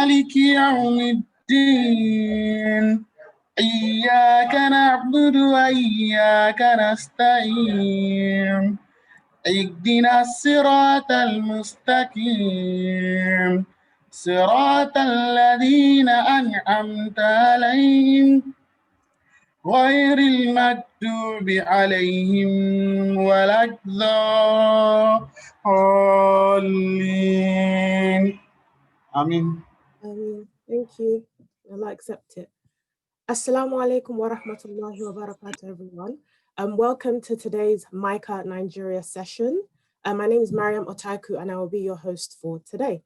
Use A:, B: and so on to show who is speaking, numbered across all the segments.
A: مالك يوم الدين إياك نعبد وإياك نستعين اهدنا الصراط المستقيم صراط الذين أنعمت عليهم غير المكتوب عليهم ولا الضالين آمين.
B: Thank you. Allah accept it. Assalamu alaikum wa rahmatullahi wa barakatuh, everyone. Welcome to today's Micah Nigeria session. My name is Mariam Otaiku and I will be your host for today.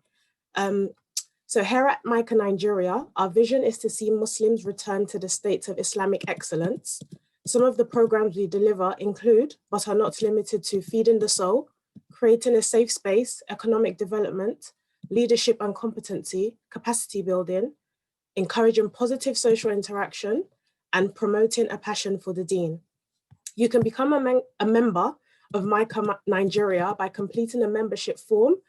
B: So here at Micah Nigeria, our vision is to see Muslims return to the states of Islamic excellence. Some of the programs we deliver include, but are not limited to, feeding the soul, creating a safe space, economic development, leadership and competency, capacity building, encouraging positive social interaction, and promoting a passion for the deen. You can become a member of Micah Nigeria by completing a membership form,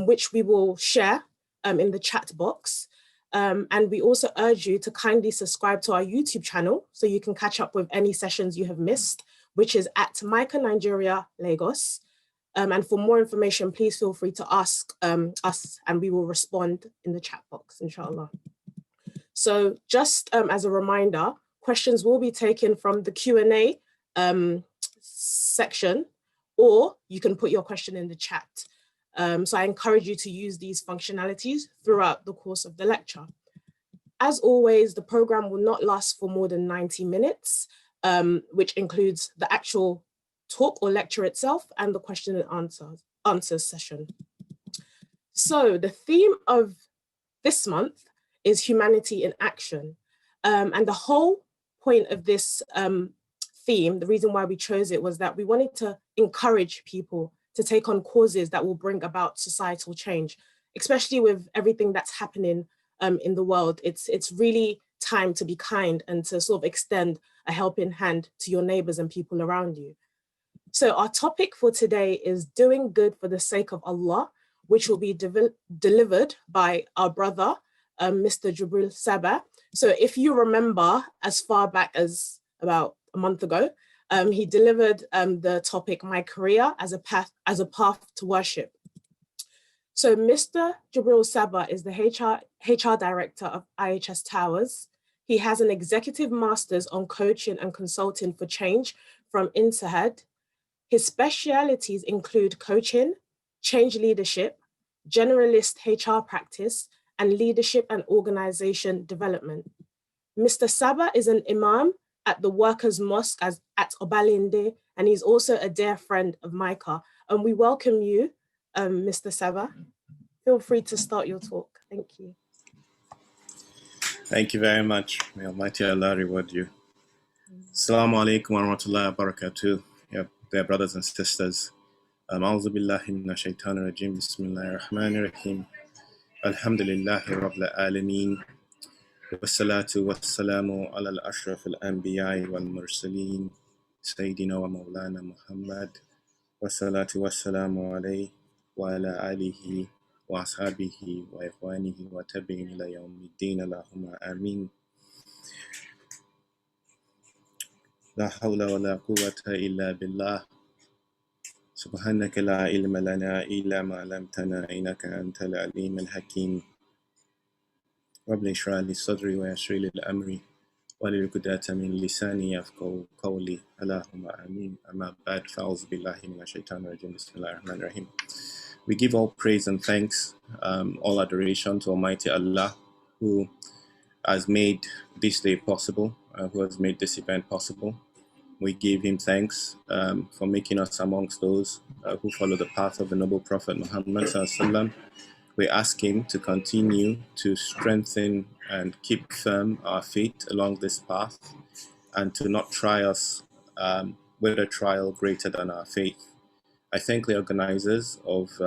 B: which we will share in the chat box. And we also urge you to kindly subscribe to our YouTube channel so you can catch up with any sessions you have missed, which is at Micah Nigeria Lagos. And for more information, please feel free to ask us and we will respond in the chat box, inshallah. So just as a reminder, questions will be taken from the Q&A section, or you can put your question in the chat. So I encourage you to use these functionalities throughout the course of the lecture. As always, the program will not last for more than 90 minutes, which includes the actual talk or lecture itself and the question and answers session. So the theme of this month is humanity in action. And the whole point of this theme, the reason why we chose it, was that we wanted to encourage people to take on causes that will bring about societal change, especially with everything that's happening in the world. It's really time to be kind and to sort of extend a helping hand to your neighbors and people around you. So our topic for today is doing good for the sake of Allah, which will be delivered by our brother, Mr. Jubril Saba. So if you remember, as far back as about a month ago, he delivered the topic, My Career as a Path to Worship. So Mr. Jubril Saba is the HR Director of IHS Towers. He has an executive master's on coaching and consulting for change from INSAHAD. His specialities include coaching, change leadership, generalist HR practice, and leadership and organization development. Mr. Saba is an imam at the Workers' Mosque at Obalinde, and he's also a dear friend of Micah. And we welcome you, Mr. Saba. Feel free to start your talk. Thank you.
C: Thank you very much. May Almighty Allah reward you. Assalamu alaikum wa rahmatullahi wa barakatuh. Dear brothers and sisters. A'udhu billahi minash shaitanir rajim. Bismillahir rahmanir rahim. Alhamdulillahi rabbil alameen. Wassalatu wassalamu ala al-ashraf al-anbiya'i wal mursaleen. Sayyidina wa Mawlana Muhammad. Wassalatu wassalamu alayhi wa ala alihi wa ashabihi wa ikhwanihi wa tabi'in ila yawmiddin. Allahumma ameen. La hawla wa la quwwata illa billah. Subhanaka la ilma lana illa ma 'allamtana innaka antal alim al-hakim. Rabbi shrah li sadri wa yassir li amri wahlul 'uqdatan min lisani yafqahu qawli. Allahumma ameen. Amma ba'd, fa'udhu billahi minash shaitanir rajim. Bismillahir rahmanir rahim. We give all praise and thanks, all adoration to Almighty Allah, who has made this day possible, who has made this event possible. We give him thanks for making us amongst those who follow the path of the noble Prophet Muhammad Sallallahu Alaihi Wasallam. We ask him to continue to strengthen and keep firm our faith along this path, and to not try us with a trial greater than our faith. I thank the organizers of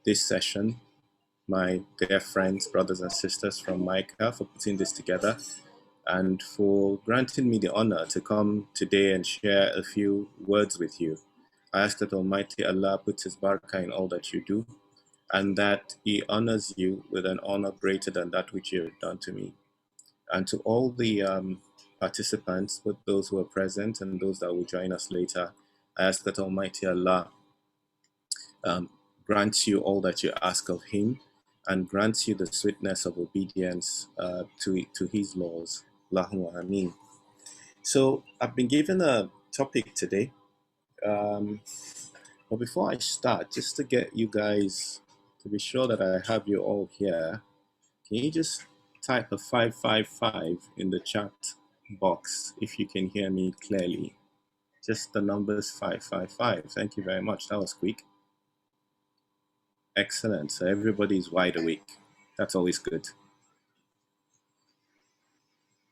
C: this session, my dear friends, brothers and sisters from Micah, for putting this together, and for granting me the honor to come today and share a few words with you. I ask that Almighty Allah puts His barakah in all that you do, and that he honors you with an honor greater than that which you have done to me. And to all the participants, both those who are present and those that will join us later, I ask that Almighty Allah grants you all that you ask of Him and grants you the sweetness of obedience to His laws. Allahumma ameen. So I've been given a topic today. But before I start, just to get you guys to be sure that I have you all here, can you just type a 555 in the chat box if you can hear me clearly? Just the numbers 555. Thank you very much. That was quick. Excellent. So everybody's wide awake. That's always good.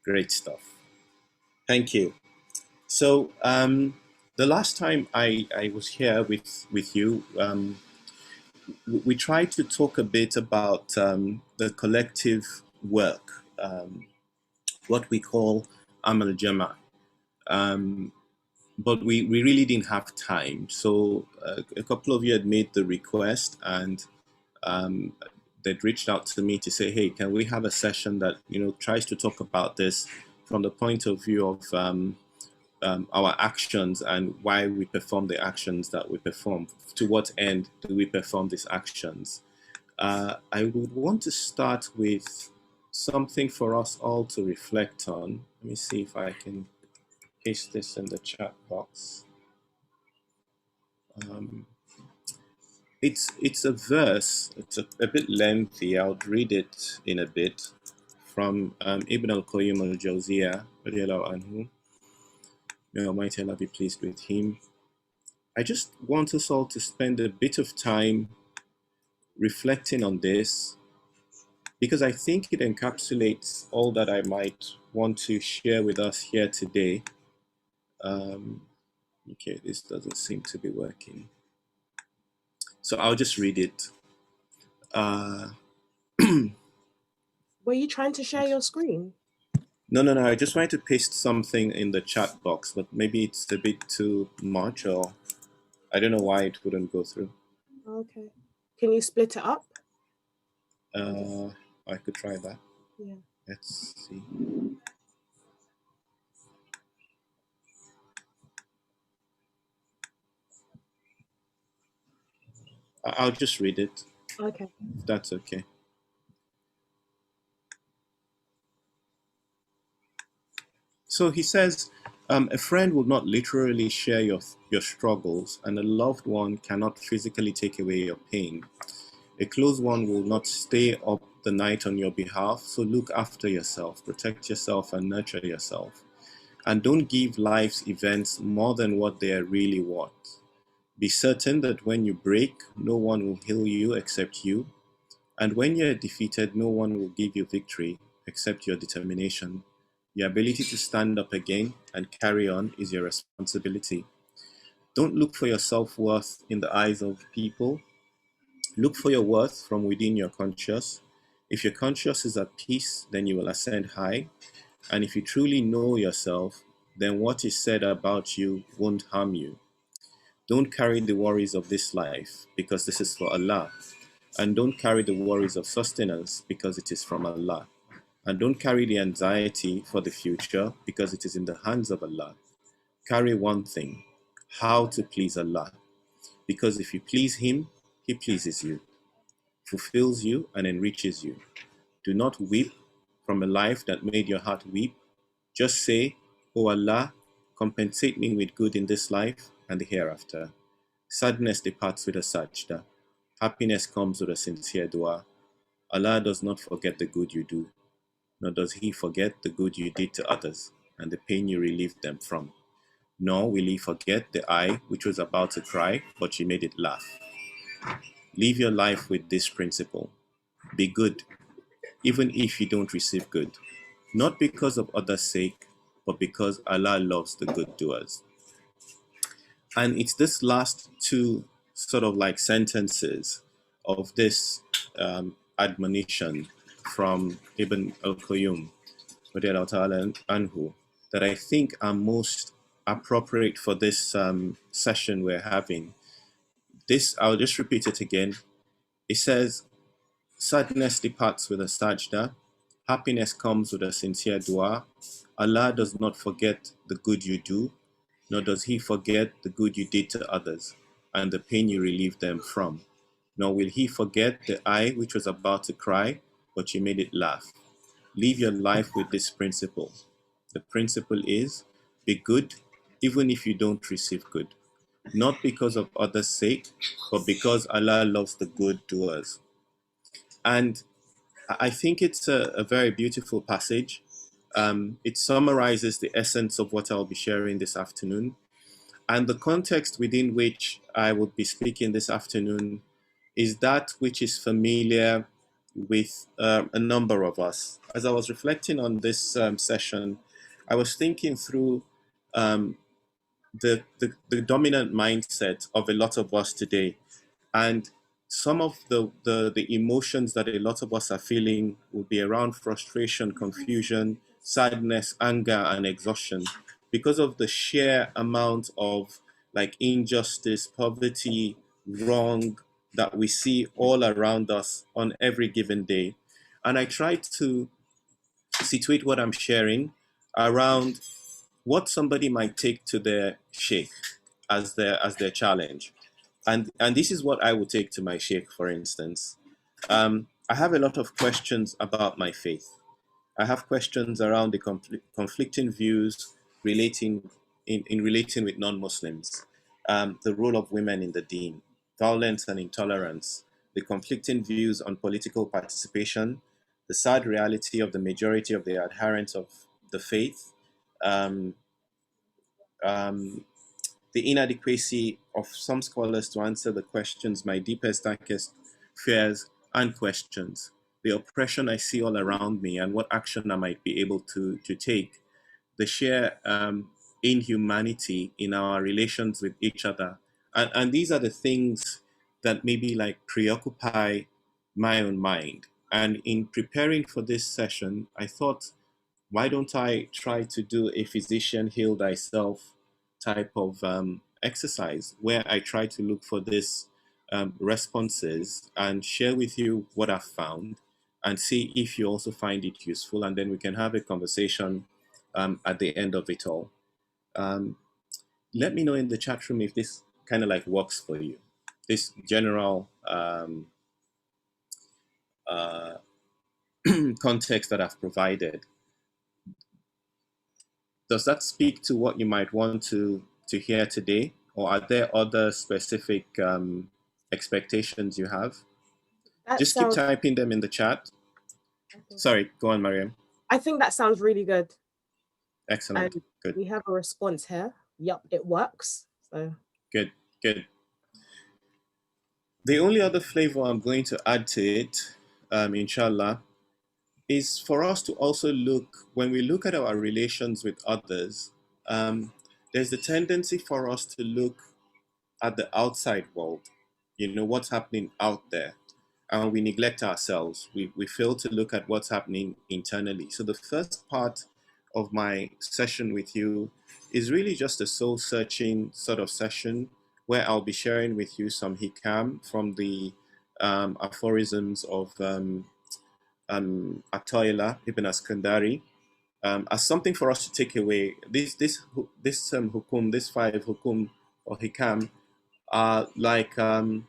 C: Great stuff. Thank you. So the last time I was here with you, we tried to talk a bit about the collective work, what we call Amal Jama. But we really didn't have time. So a couple of you had made the request, and they'd reached out to me to say, hey, can we have a session that, tries to talk about this from the point of view of our actions and why we perform the actions that we perform. To what end do we perform these actions? I would want to start with something for us all to reflect on. Let me see if I can paste this in the chat box. It's a verse. It's a bit lengthy. I'll read it in a bit from Ibn al-Qayyim al-Jawziyah, radiallahu anhu. May Almighty Allah be pleased with him. I just want us all to spend a bit of time reflecting on this, because I think it encapsulates all that I might want to share with us here today. Okay, this doesn't seem to be working. So I'll just read it.
B: Were you trying to share your screen?
C: No. I just wanted to paste something in the chat box, but maybe it's a bit too much, or I don't know why it wouldn't go through.
B: Okay. Can you split it up?
C: I could try that.
B: Yeah.
C: Let's see. I'll just read it.
B: Okay.
C: If that's okay. So he says, a friend will not literally share your struggles, and a loved one cannot physically take away your pain. A close one will not stay up the night on your behalf, so look after yourself, protect yourself, and nurture yourself. And don't give life's events more than what they are really worth. Be certain that when you break, no one will heal you except you. And when you are defeated, no one will give you victory except your determination. Your ability to stand up again and carry on is your responsibility. Don't look for your self-worth in the eyes of people. Look for your worth from within your conscious. If your conscious is at peace, then you will ascend high. And if you truly know yourself, then what is said about you won't harm you. Don't carry the worries of this life, because this is for Allah. And don't carry the worries of sustenance, because it is from Allah. And don't carry the anxiety for the future, because it is in the hands of Allah. Carry one thing: how to please Allah. Because if you please Him, He pleases you, fulfills you, and enriches you. Do not weep from a life that made your heart weep. Just say, "O Allah, compensate me with good in this life and the hereafter." Sadness departs with a sajda. Happiness comes with a sincere dua. Allah does not forget the good you do, nor does He forget the good you did to others and the pain you relieved them from. Nor will He forget the eye which was about to cry, but you made it laugh. Live your life with this principle. Be good, even if you don't receive good, not because of others' sake, but because Allah loves the good doers. And it's this last two sort of like sentences of this admonition from Ibn al-Qayyum anhu that I think are most appropriate for this session we're having. This, I'll just repeat it again. It says, sadness departs with a sajda, happiness comes with a sincere dua. Allah does not forget the good you do, nor does he forget the good you did to others, and the pain you relieved them from. Nor will he forget the eye which was about to cry, but you made it laugh. Live your life with this principle. The principle is, be good even if you don't receive good. Not because of others' sake, but because Allah loves the good doers. And I think it's a very beautiful passage. It summarizes the essence of what I'll be sharing this afternoon. And the context within which I will be speaking this afternoon is that which is familiar with a number of us. As I was reflecting on this session, I was thinking through the dominant mindset of a lot of us today. And some of the emotions that a lot of us are feeling will be around frustration, confusion, sadness, anger, and exhaustion because of the sheer amount of like injustice, poverty, wrong that we see all around us on every given day. And I try to situate what I'm sharing around what somebody might take to their sheikh as their challenge. And this is what I would take to my sheikh, for instance. I have a lot of questions about my faith. I have questions around the conflicting views relating in relating with non-Muslims, the role of women in the deen, violence and intolerance, the conflicting views on political participation, the sad reality of the majority of the adherents of the faith, um, um, the inadequacy of some scholars to answer the questions, my deepest, darkest fears and questions, the oppression I see all around me and what action I might be able to take, the sheer inhumanity in our relations with each other. And these are the things that maybe like preoccupy my own mind. And in preparing for this session, I thought, why don't I try to do a physician heal thyself type of exercise where I try to look for this responses and share with you what I've found and see if you also find it useful, and then we can have a conversation at the end of it all. Let me know in the chat room if this kind of like works for you, this general context that I've provided. Does that speak to what you might want to hear today, or are there other specific expectations you have?
B: That
C: Just keep
B: sounds,
C: typing them in the chat. Sorry, go on, Mariam.
B: I think that sounds really good.
C: Excellent.
B: And
C: Good.
B: we have a response here. Yep, it works. So
C: Good. Good. The only other flavor I'm going to add to it, inshallah, is for us to also look, when we look at our relations with others, there's the tendency for us to look at the outside world, what's happening out there, and we neglect ourselves. We fail to look at what's happening internally. So the first part of my session with you is really just a soul searching sort of session where I'll be sharing with you some hikam from the aphorisms of Atayla ibn Askandari, as something for us to take away. This hukum, this 5 hukum or hikam, are like a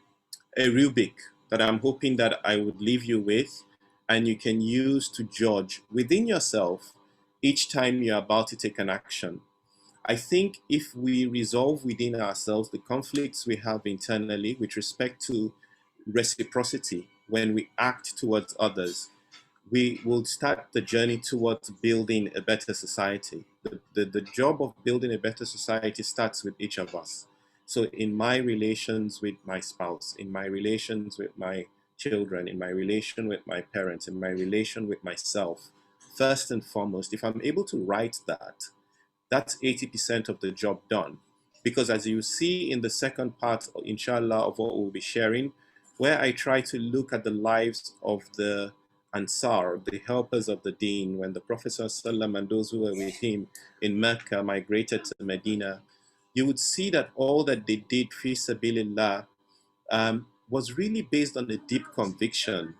C: rubric that I'm hoping that I would leave you with, and you can use to judge within yourself each time you're about to take an action. I think if we resolve within ourselves the conflicts we have internally with respect to reciprocity when we act towards others, we will start the journey towards building a better society. The job of building a better society starts with each of us. So in my relations with my spouse, in my relations with my children, in my relation with my parents, in my relation with myself, first and foremost, if I'm able to write that, that's 80% of the job done. Because as you see in the second part, inshallah, of what we'll be sharing, where I try to look at the lives of the Ansar, the helpers of the Deen, when the Prophet ﷺ and those who were with him in Mecca migrated to Medina, you would see that all that they did fi sabilillah was really based on a deep conviction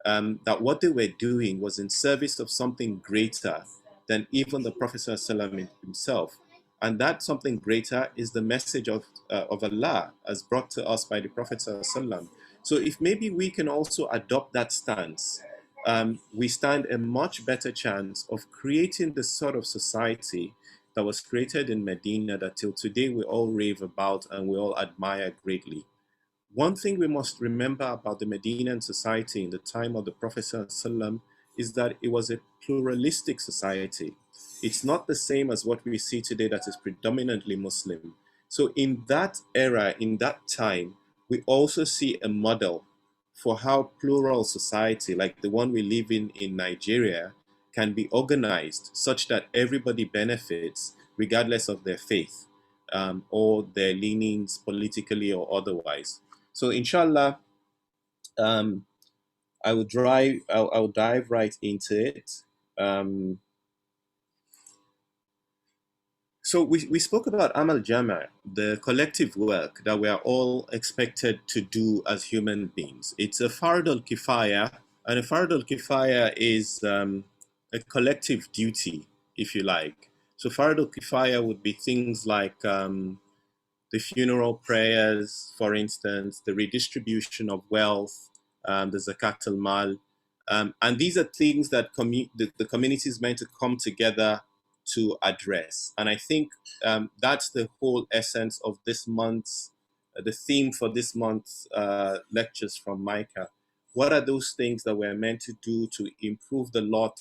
C: that what they were doing was in service of something greater than even the Prophet ﷺ himself. And that something greater is the message of Allah as brought to us by the Prophet ﷺ. So if maybe we can also adopt that stance, we stand a much better chance of creating the sort of society that was created in Medina that till today we all rave about and we all admire greatly. One thing we must remember about the Medinan society in the time of the Prophet ﷺ is that it was a pluralistic society. It's not the same as what we see today that is predominantly Muslim. So in that era, in that time, we also see a model for how plural society, like the one we live in Nigeria, can be organized such that everybody benefits regardless of their faith or their leanings politically or otherwise. So inshallah, I'll dive right into it. So we spoke about Amal Jama, the collective work that we are all expected to do as human beings. It's a Fard al-Kifaya, and a Fard al-Kifaya is a collective duty, if you like. So Fard al-Kifaya would be things like the funeral prayers, for instance, the redistribution of wealth, the zakat al-mal. And these are things that the community is meant to come together to address. And I think that's the whole essence of this month's, the theme for this month's lectures from Micah. What are those things that we're meant to do to improve the lot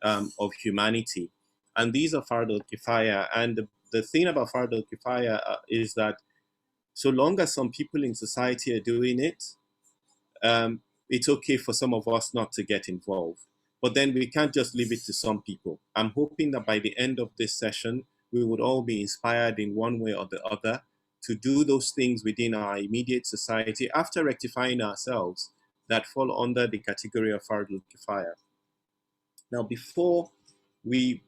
C: of humanity? And these are Fard al-Kifaya. And the thing about Fard al-Kifaya is that so long as some people in society are doing it, it's okay for some of us not to get involved. But then we can't just leave it to some people. I'm hoping that by the end of this session, we would all be inspired in one way or the other to do those things within our immediate society after rectifying ourselves that fall under the category of Fard al-Kifaya. Now, before we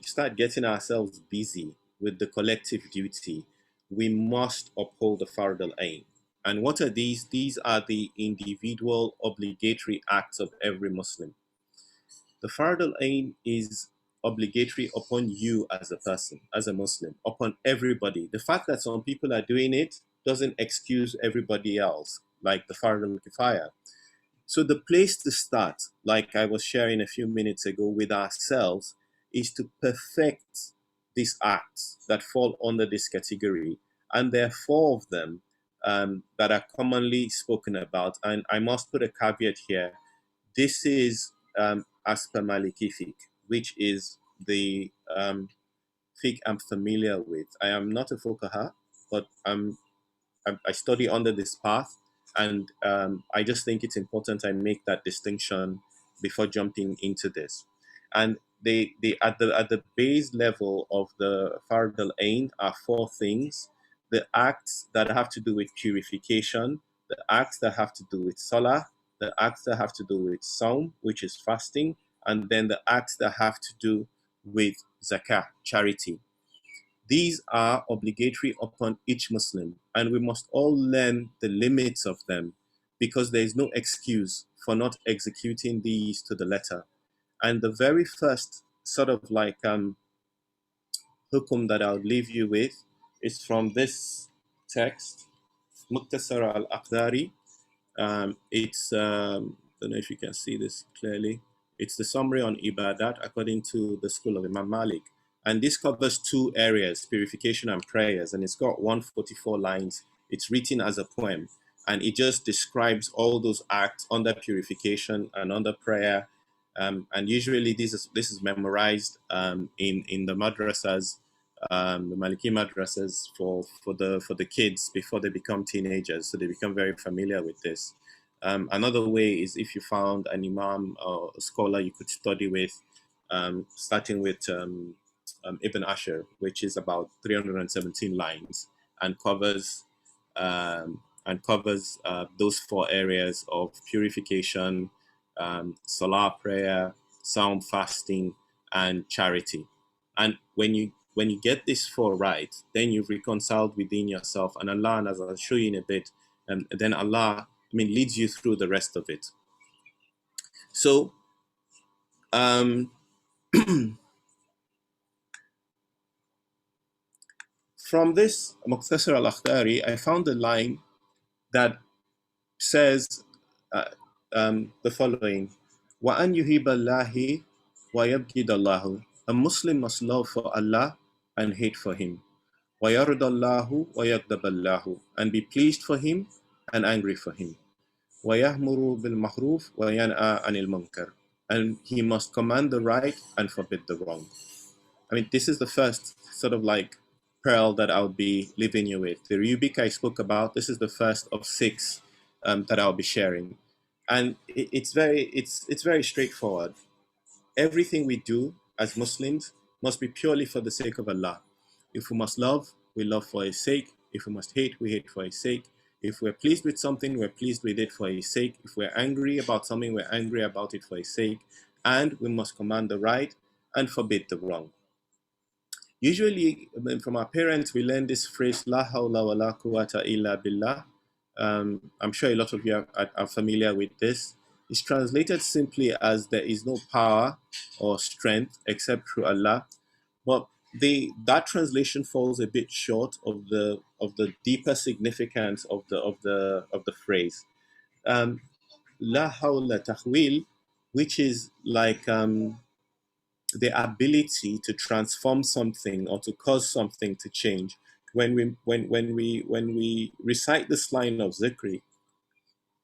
C: start getting ourselves busy with the collective duty, we must uphold the Fard al-Ain. And what are these? These are the individual obligatory acts of every Muslim. The Fard al-Ain is obligatory upon you as a person, as a Muslim, upon everybody. The fact that some people are doing it doesn't excuse everybody else, like the Fard al-Kifaya. So the place to start, like I was sharing a few minutes ago with ourselves, is to perfect these acts that fall under this category. And there are 4 of them that are commonly spoken about. And I must put a caveat here. This is as per Maliki fiqh, which is the fiqh I'm familiar with. I am not a fuqaha, but I study under this path, and I just think it's important I make that distinction before jumping into this. And they at the base level of the Fard al-Ain are 4 things: the acts that have to do with purification, the acts that have to do with salah, the acts that have to do with saum, which is fasting, and then the acts that have to do with zakah, charity. These are obligatory upon each Muslim, and we must all learn the limits of them because there is no excuse for not executing these to the letter. And the very first sort of like hukum that I'll leave you with is from this text, Muqtasar al-Aqdari. I don't know if you can see this clearly. It's the summary on ibadat according to the school of Imam Malik. And this covers 2 areas, purification and prayers. And it's got 144 lines. It's written as a poem. And it just describes all those acts under purification and under prayer. And usually this is memorized in the madrasas, the Maliki madrasas for the kids before they become teenagers, so they become very familiar with this. Another way is if you found an imam or a scholar you could study with, starting with Ibn Asher, which is about 317 lines and covers those 4 areas of purification, salah, prayer, saum, fasting, and charity. And when you get this 4 right, then you've reconciled within yourself. And Allah, as I'll show you in a bit, and then Allah, leads you through the rest of it. So from this Muqtasar al-Akhdari, I found a line that says the following: وَأَنْ يُهِبَ اللَّهِ وَيَبْغِضَ اللَّهُ. A Muslim must love for Allah and hate for him. وَيَرْضَ اللَّهُ وَيَغْضَبَ اللَّهُ. And be pleased for him and angry for him. وَيَأْمُرُ بِالْمَعْرُوفِ وَيَنْهَى عَنِ الْمُنْكَرِ. And he must command the right and forbid the wrong. This is the first sort of like pearl that I'll be leaving you with. The rubric I spoke about, this is the first of 6 that I'll be sharing. And it's very straightforward. Everything we do as Muslims must be purely for the sake of Allah. If we must love, we love for His sake. If we must hate, we hate for His sake. If we're pleased with something, we're pleased with it for His sake. If we're angry about something, we're angry about it for His sake. And we must command the right and forbid the wrong. Usually, from our parents, we learn this phrase, La hawla wa la quwwata illa billah. I'm sure a lot of you are familiar with this. It's translated simply as there is no power or strength except through Allah. But that translation falls a bit short of the deeper significance of the phrase. La hawla tahwil, which is like the ability to transform something or to cause something to change. When we recite this line of zikri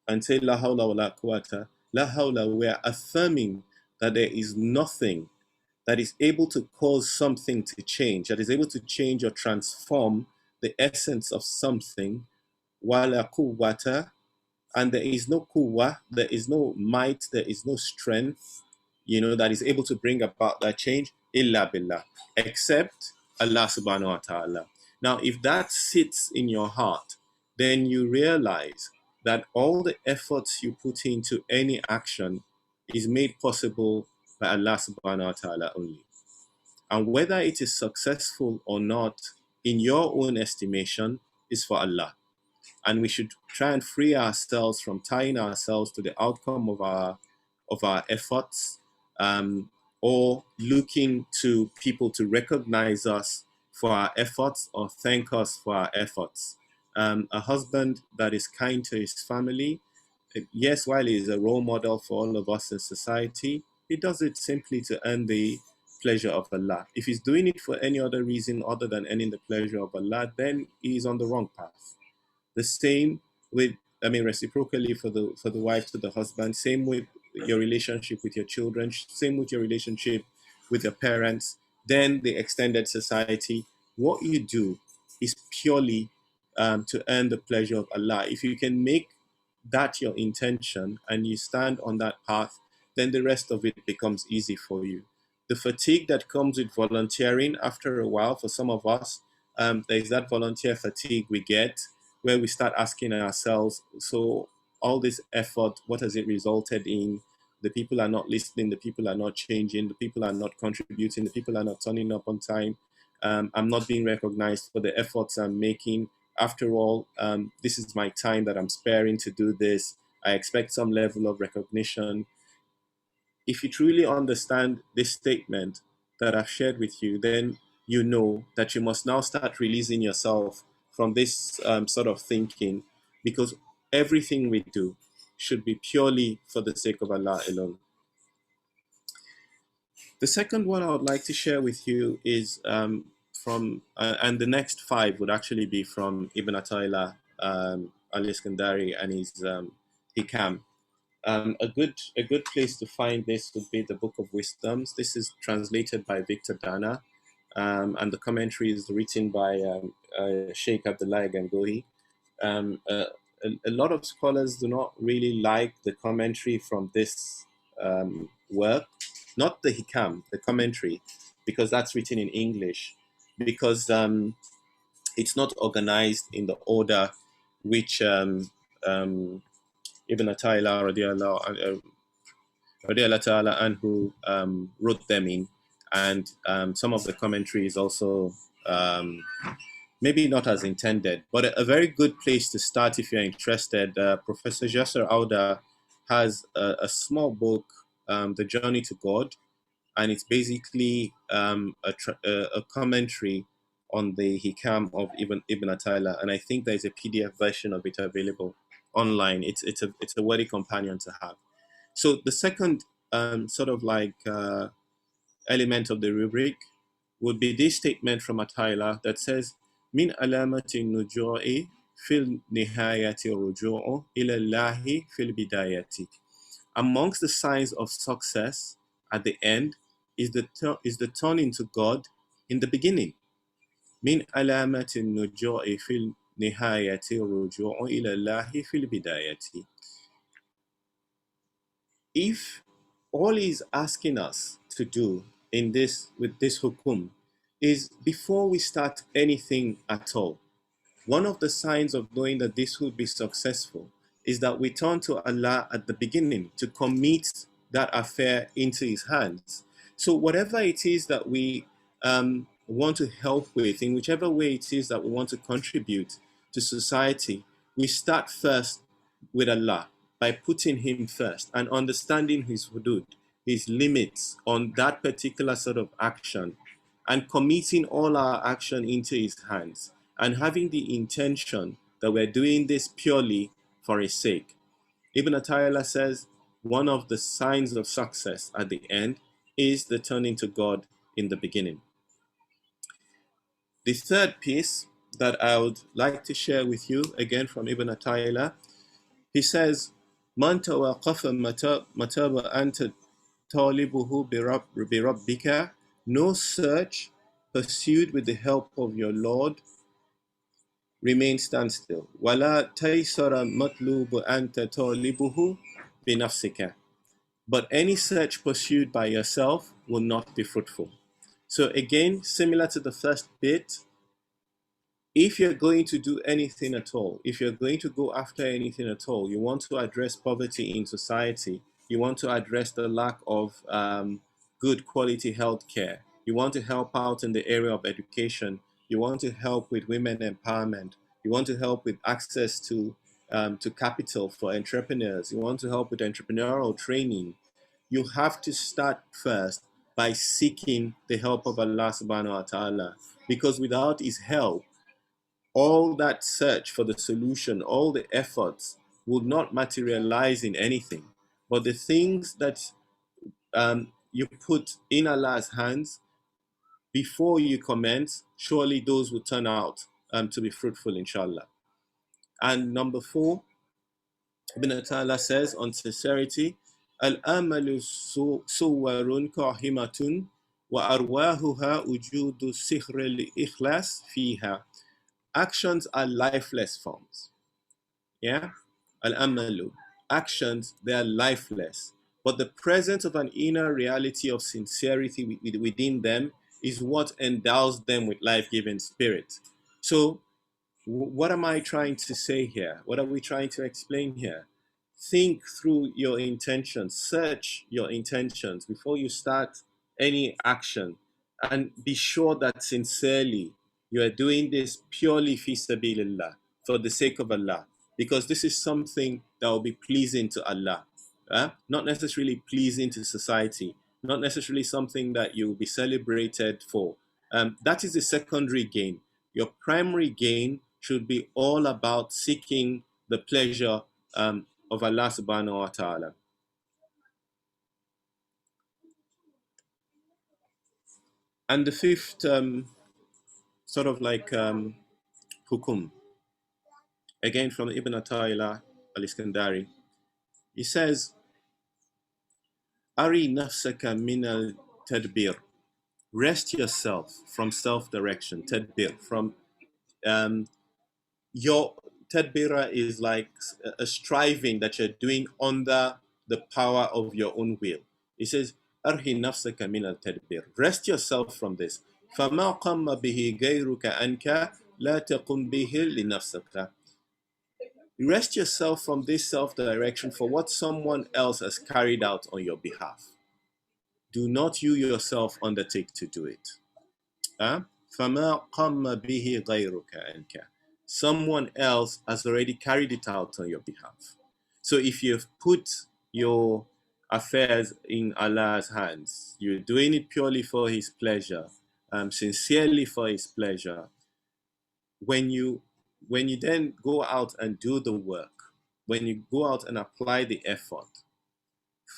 C: and say la hawla wa la quwwata, la hawla, we are affirming that there is nothing that is able to cause something to change, that is able to change or transform the essence of something, wa la quwwata, and there is no quwwah, there is no might, there is no strength, that is able to bring about that change, illa billah, except Allah subhanahu wa ta'ala. Now, if that sits in your heart, then you realize that all the efforts you put into any action is made possible by Allah subhanahu wa ta'ala only. And whether it is successful or not, in your own estimation, is for Allah. And we should try and free ourselves from tying ourselves to the outcome of our efforts, or looking to people to recognize us for our efforts or thank us for our efforts. A husband that is kind to his family, yes, while he is a role model for all of us in society, he does it simply to earn the pleasure of Allah. If he's doing it for any other reason other than earning the pleasure of Allah, then he's on the wrong path. The same with, reciprocally for the wife to the husband, same with your relationship with your children, same with your relationship with your parents, then the extended society. What you do is purely to earn the pleasure of Allah. If you can make that your intention and you stand on that path, then the rest of it becomes easy for you. The fatigue that comes with volunteering after a while, for some of us, there's that volunteer fatigue we get, where we start asking ourselves, so all this effort, what has it resulted in? The people are not listening, the people are not changing, the people are not contributing, the people are not turning up on time. I'm not being recognized for the efforts I'm making. After all, this is my time that I'm sparing to do this. I expect some level of recognition. If you truly understand this statement that I've shared with you, then you know that you must now start releasing yourself from this sort of thinking, because everything we do should be purely for the sake of Allah alone. The second one I would like to share with you is from, and the next 5 would actually be from Ibn Ata'illah al-Iskandari and his Hikam. A good place to find this would be the Book of Wisdoms. This is translated by Victor Dana, and the commentary is written by Sheikh Abdullah Gangohi. A lot of scholars do not really like the commentary from this work, not the Hikam, the commentary, because that's written in English, because it's not organized in the order which Ibn Ata'illah radiallahu ta'ala anhu wrote them in, and some of the commentary is also maybe not as intended, but a very good place to start if you're interested. Professor Jasser Auda has a small book, The Journey to God, and it's basically a commentary on the Hikam of Ibn Atayla, and I think there's a PDF version of it available online. It's a worthy companion to have. So the second sort of like element of the rubric would be this statement from Atayla that says, "Min alamati nuju'i fil nihayati ruju'u ila Allahi fil bidayati." Amongst the signs of success at the end is the turning to God in the beginning. Min alamati nuju'i fil nihayati ruju'u ila Allahi fil bidayati. If all he's asking us to do in this with this hukum is before we start anything at all, one of the signs of knowing that this will be successful is that we turn to Allah at the beginning to commit that affair into His hands. So whatever it is that we want to help with, in whichever way it is that we want to contribute to society, we start first with Allah by putting Him first and understanding His hudud, His limits on that particular sort of action, and committing all our action into His hands, and having the intention that we're doing this purely for His sake. Ibn Atayallah says one of the signs of success at the end is the turning to God in the beginning. The third piece that I would like to share with you, again from Ibn Atayallah, he says, "Man tawaqafa mataba anta talibuhu birabbika." No search pursued with the help of your Lord remain standstill. وَلَا تَيْسَرَ مَطْلُوبُ أَنْتَ طَالِبُهُ بِنَفْسِكَ. But any search pursued by yourself will not be fruitful. So again, similar to the first bit, if you're going to do anything at all, if you're going to go after anything at all, you want to address poverty in society, you want to address the lack of good quality health care, you want to help out in the area of education, you want to help with women empowerment, you want to help with access to capital for entrepreneurs, you want to help with entrepreneurial training, you have to start first by seeking the help of Allah subhanahu wa ta'ala, because without His help, all that search for the solution, all the efforts would not materialize in anything. But the things that you put in Allah's hands before you commence, surely those will turn out to be fruitful, inshallah. And number 4, Ibn Atala says on sincerity, Al-amalu suwarun kahimatun wa arwahuha ujudu sihr al-ikhlas fiha. Actions are lifeless forms. Yeah? Al-amalu. Actions, they are lifeless. But the presence of an inner reality of sincerity within them is what endows them with life-giving spirit. So, what am I trying to say here? What are we trying to explain here? Think through your intentions, search your intentions before you start any action, and be sure that sincerely you are doing this purely fi sabilillah, for the sake of Allah, because this is something that will be pleasing to Allah, not necessarily pleasing to society, not necessarily something that you will be celebrated for. That is the secondary gain. Your primary gain should be all about seeking the pleasure of Allah subhanahu wa ta'ala. And the fifth sort of like hukum, again from Ibn Ata'illah al-Iskandari, he says, Ari nafsaka min al-tadbir. Rest yourself from self-direction, tadbir, from your tadbira is like a striving that you're doing under the power of your own will. He says, Arhi nafsaka min al-tadbir. Rest yourself from this. فَمَا قَمَّ بِهِ غَيْرُكَ أَنْكَ لَا تَقُمْ بِهِ لِنَفْسَكَ. Rest yourself from this self-direction for what someone else has carried out on your behalf. Do not you yourself undertake to do it. فَمَا قَمَّ بِهِ غَيْرُكَ أَنْكَ. Someone else has already carried it out on your behalf. So if you've put your affairs in Allah's hands, you're doing it purely for His pleasure, sincerely for His pleasure. When you then go out and do the work, when you go out and apply the effort,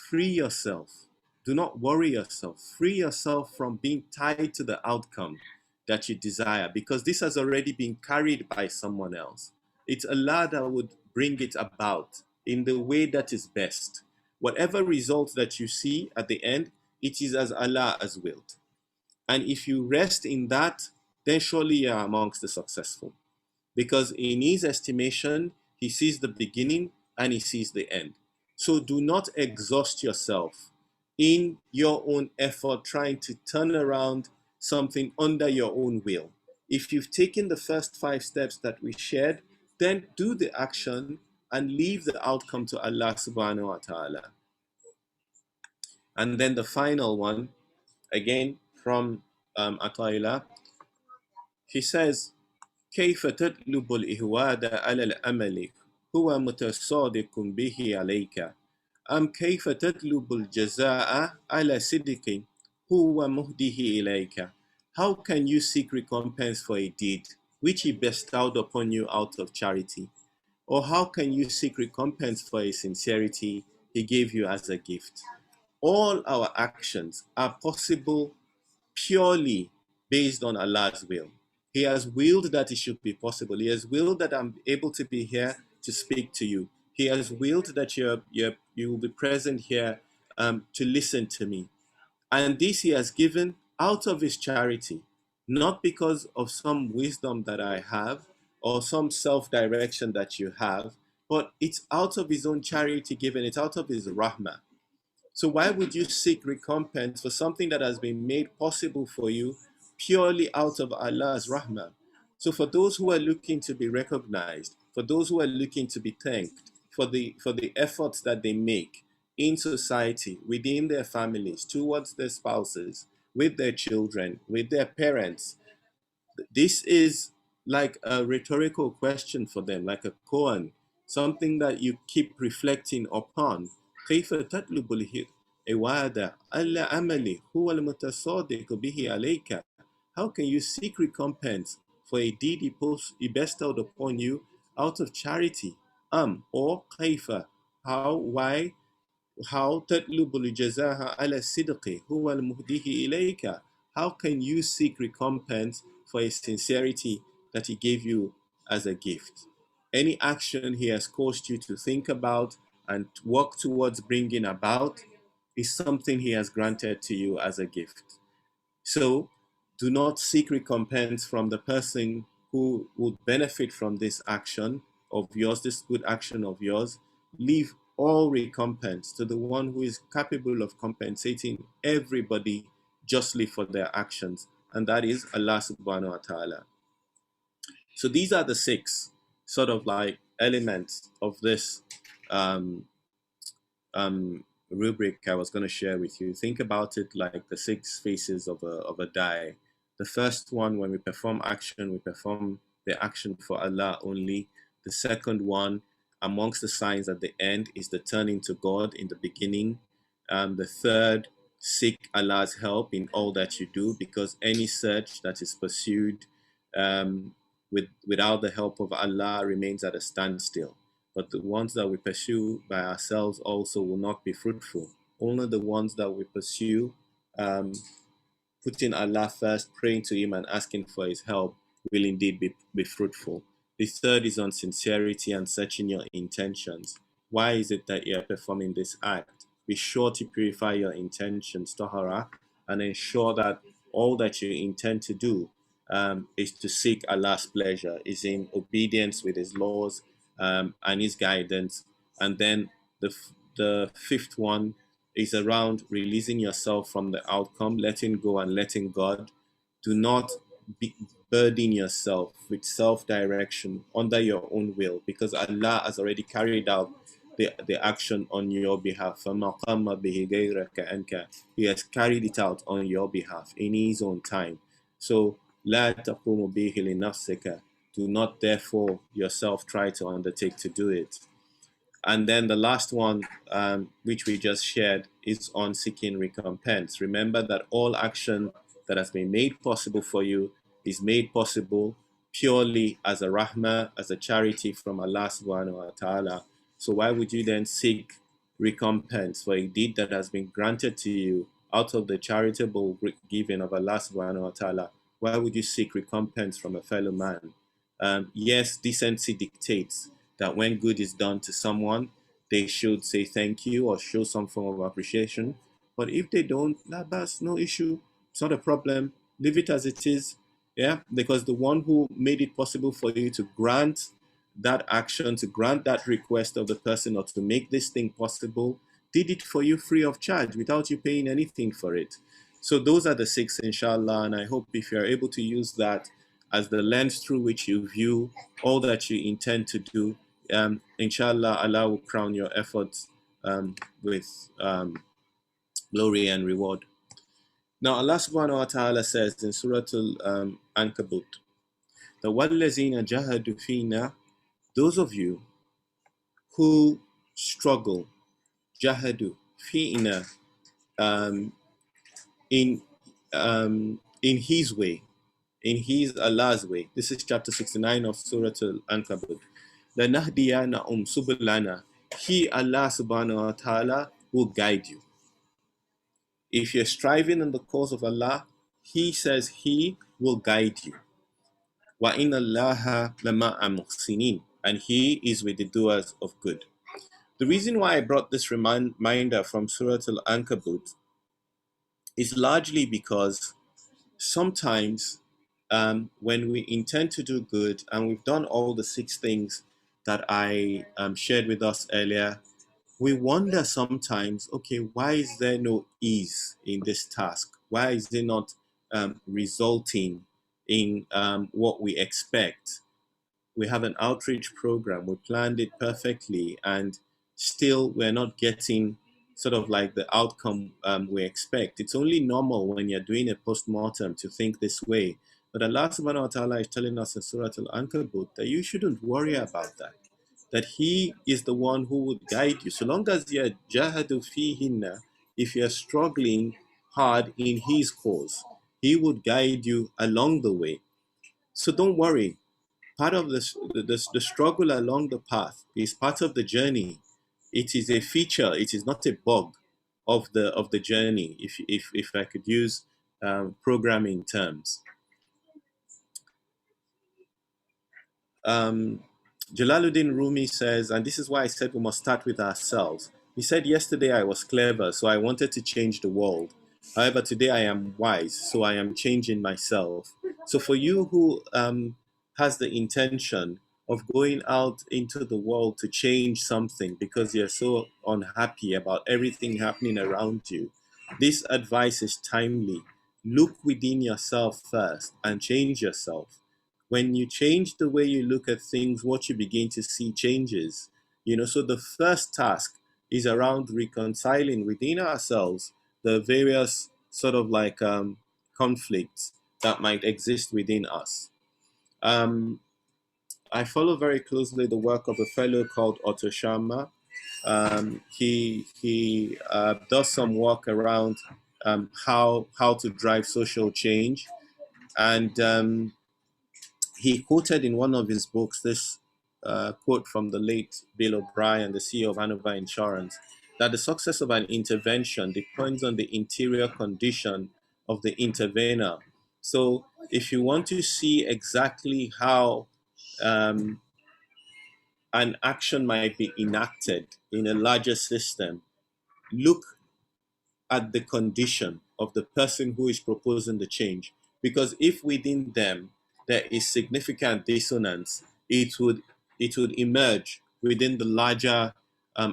C: free yourself. Do not worry yourself. Free yourself from being tied to the outcome that you desire, because this has already been carried by someone else. It's Allah that would bring it about in the way that is best. Whatever result that you see at the end, it is as Allah has willed. And if you rest in that, then surely you are amongst the successful. Because in His estimation, He sees the beginning and He sees the end. So do not exhaust yourself in your own effort trying to turn around something under your own will. If you've taken the first 5 steps that we shared, then do the action and leave the outcome to Allah subhanahu wa ta'ala. And then the final one, again from Ata'illah, he says, كيف تطلب الإهواد على الأمل هو متصادق به عليك أم كيف تطلب الجزاء على صدق هو مهده إليك. How can you seek recompense for a deed which He bestowed upon you out of charity? Or how can you seek recompense for a sincerity He gave you as a gift? All our actions are possible purely based on Allah's will. He has willed that it should be possible. He has willed that I'm able to be here to speak to you. He has willed that you will be present here to listen to me. And this He has given out of His charity, not because of some wisdom that I have or some self-direction that you have, but it's out of His own charity given. It's out of His rahmah. So why would you seek recompense for something that has been made possible for you purely out of Allah's rahmah? So for those who are looking to be recognized, for those who are looking to be thanked for the efforts that they make in society, within their families, towards their spouses, with their children, with their parents, this is like a rhetorical question for them, like a koan, something that you keep reflecting upon. كيف تطلب الإوادة على عمل هو المتصادق به عليك. How can you seek recompense for a deed He bestowed upon you out of charity? Or كيف, how, why, how تطلب الجزاء على الصدق هو المهديه إليك. How can you seek recompense for a sincerity that He gave you as a gift? Any action He has caused you to think about and work towards bringing about is something He has granted to you as a gift. So do not seek recompense from the person who would benefit from this action of yours, this good action of yours. Leave all recompense to the one who is capable of compensating everybody justly for their actions, and that is Allah subhanahu wa ta'ala. So these are the 6 sort of like elements of this rubric I was going to share with you. Think about it like the 6 faces of a die. The first one, when we perform action, we perform the action for Allah only. The second one, amongst the signs at the end, is the turning to God in the beginning. The third, seek Allah's help in all that you do, because any search that is pursued without the help of Allah remains at a standstill. But the ones that we pursue by ourselves also will not be fruitful. Only the ones that we pursue, putting Allah first, praying to Him and asking for His help, will indeed be fruitful. The third is on sincerity and searching your intentions. Why is it that you are performing this act? Be sure to purify your intentions, tahara, and ensure that all that you intend to do is to seek Allah's pleasure, is in obedience with His laws and His guidance. And then the fifth one is around releasing yourself from the outcome, letting go and letting God. Do not burden yourself with self-direction under your own will, because Allah has already carried out the action on your behalf. He has carried it out on your behalf in His own time. So لا تقوم به لنفسك. Do not therefore yourself try to undertake to do it. And then the last one, which we just shared, is on seeking recompense. Remember that all action that has been made possible for you is made possible purely as a rahmah, as a charity from Allah subhanahu wa ta'ala. So why would you then seek recompense for a deed that has been granted to you out of the charitable giving of Allah subhanahu wa ta'ala? Why would you seek recompense from a fellow man? Yes, decency dictates that when good is done to someone, they should say thank you or show some form of appreciation. But if they don't, that's no issue. It's not a problem. Leave it as it is. Yeah, because the one who made it possible for you to grant that action, to grant that request of the person, or to make this thing possible, did it for you free of charge without you paying anything for it. So those are the 6, inshallah, and I hope if you're able to use that as the lens through which you view all that you intend to do, inshallah, Allah will crown your efforts with glory and reward. Now, Allah subhanahu wa ta'ala says in Surah Al-Ankabut, the وَالَّذِينَ جَهَدُوا فِينَا, those of you who struggle, jahadu, fi'ina, in His way, in His Allah's way. This is chapter 69 of Surah Al-Ankabut. لَنَهْدِيَنَّ سُبُلَنَا, He, Allah subhanahu wa ta'ala, will guide you. If you're striving in the cause of Allah, He says He will guide you. وَإِنَّ اللَّهَ لَمَعَ مُحْسِنِينَ, and He is with the doers of good. The reason why I brought this reminder from Surah Al-Ankabut is largely because sometimes when we intend to do good and we've done all the 6 things that I shared with us earlier, we wonder sometimes, okay, why is there no ease in this task? Why is it not resulting in what we expect? We have an outreach program, we planned it perfectly, and still we're not getting sort of like the outcome we expect. It's only normal when you're doing a post-mortem to think this way. But Allah subhanahu wa ta'ala is telling us in Surah Al-Ankabut that you shouldn't worry about that He is the one who would guide you. So long as you're jahadu fihinna, if you're struggling hard in His cause, He would guide you along the way. So don't worry. Part of the struggle along the path is part of the journey. It is a feature. It is not a bug of the journey. If I could use programming terms. Jalaluddin Rumi says, and this is why I said we must start with ourselves. He said, yesterday I was clever, so I wanted to change the world. However, today I am wise, so I am changing myself. So for you who has the intention of going out into the world to change something because you're so unhappy about everything happening around you, this advice is timely. Look within yourself first and change yourself. When you change the way you look at things, what you begin to see changes. So the first task is around reconciling within ourselves the various sort of like conflicts that might exist within us. I follow very closely the work of a fellow called Otto Sharma. He does some work around how to drive social change, and he quoted in one of his books this quote from the late Bill O'Brien, the CEO of Hanover Insurance, that the success of an intervention depends on the interior condition of the intervener. So if you want to see exactly how an action might be enacted in a larger system, look at the condition of the person who is proposing the change. Because if within them there is significant dissonance, it would emerge within the larger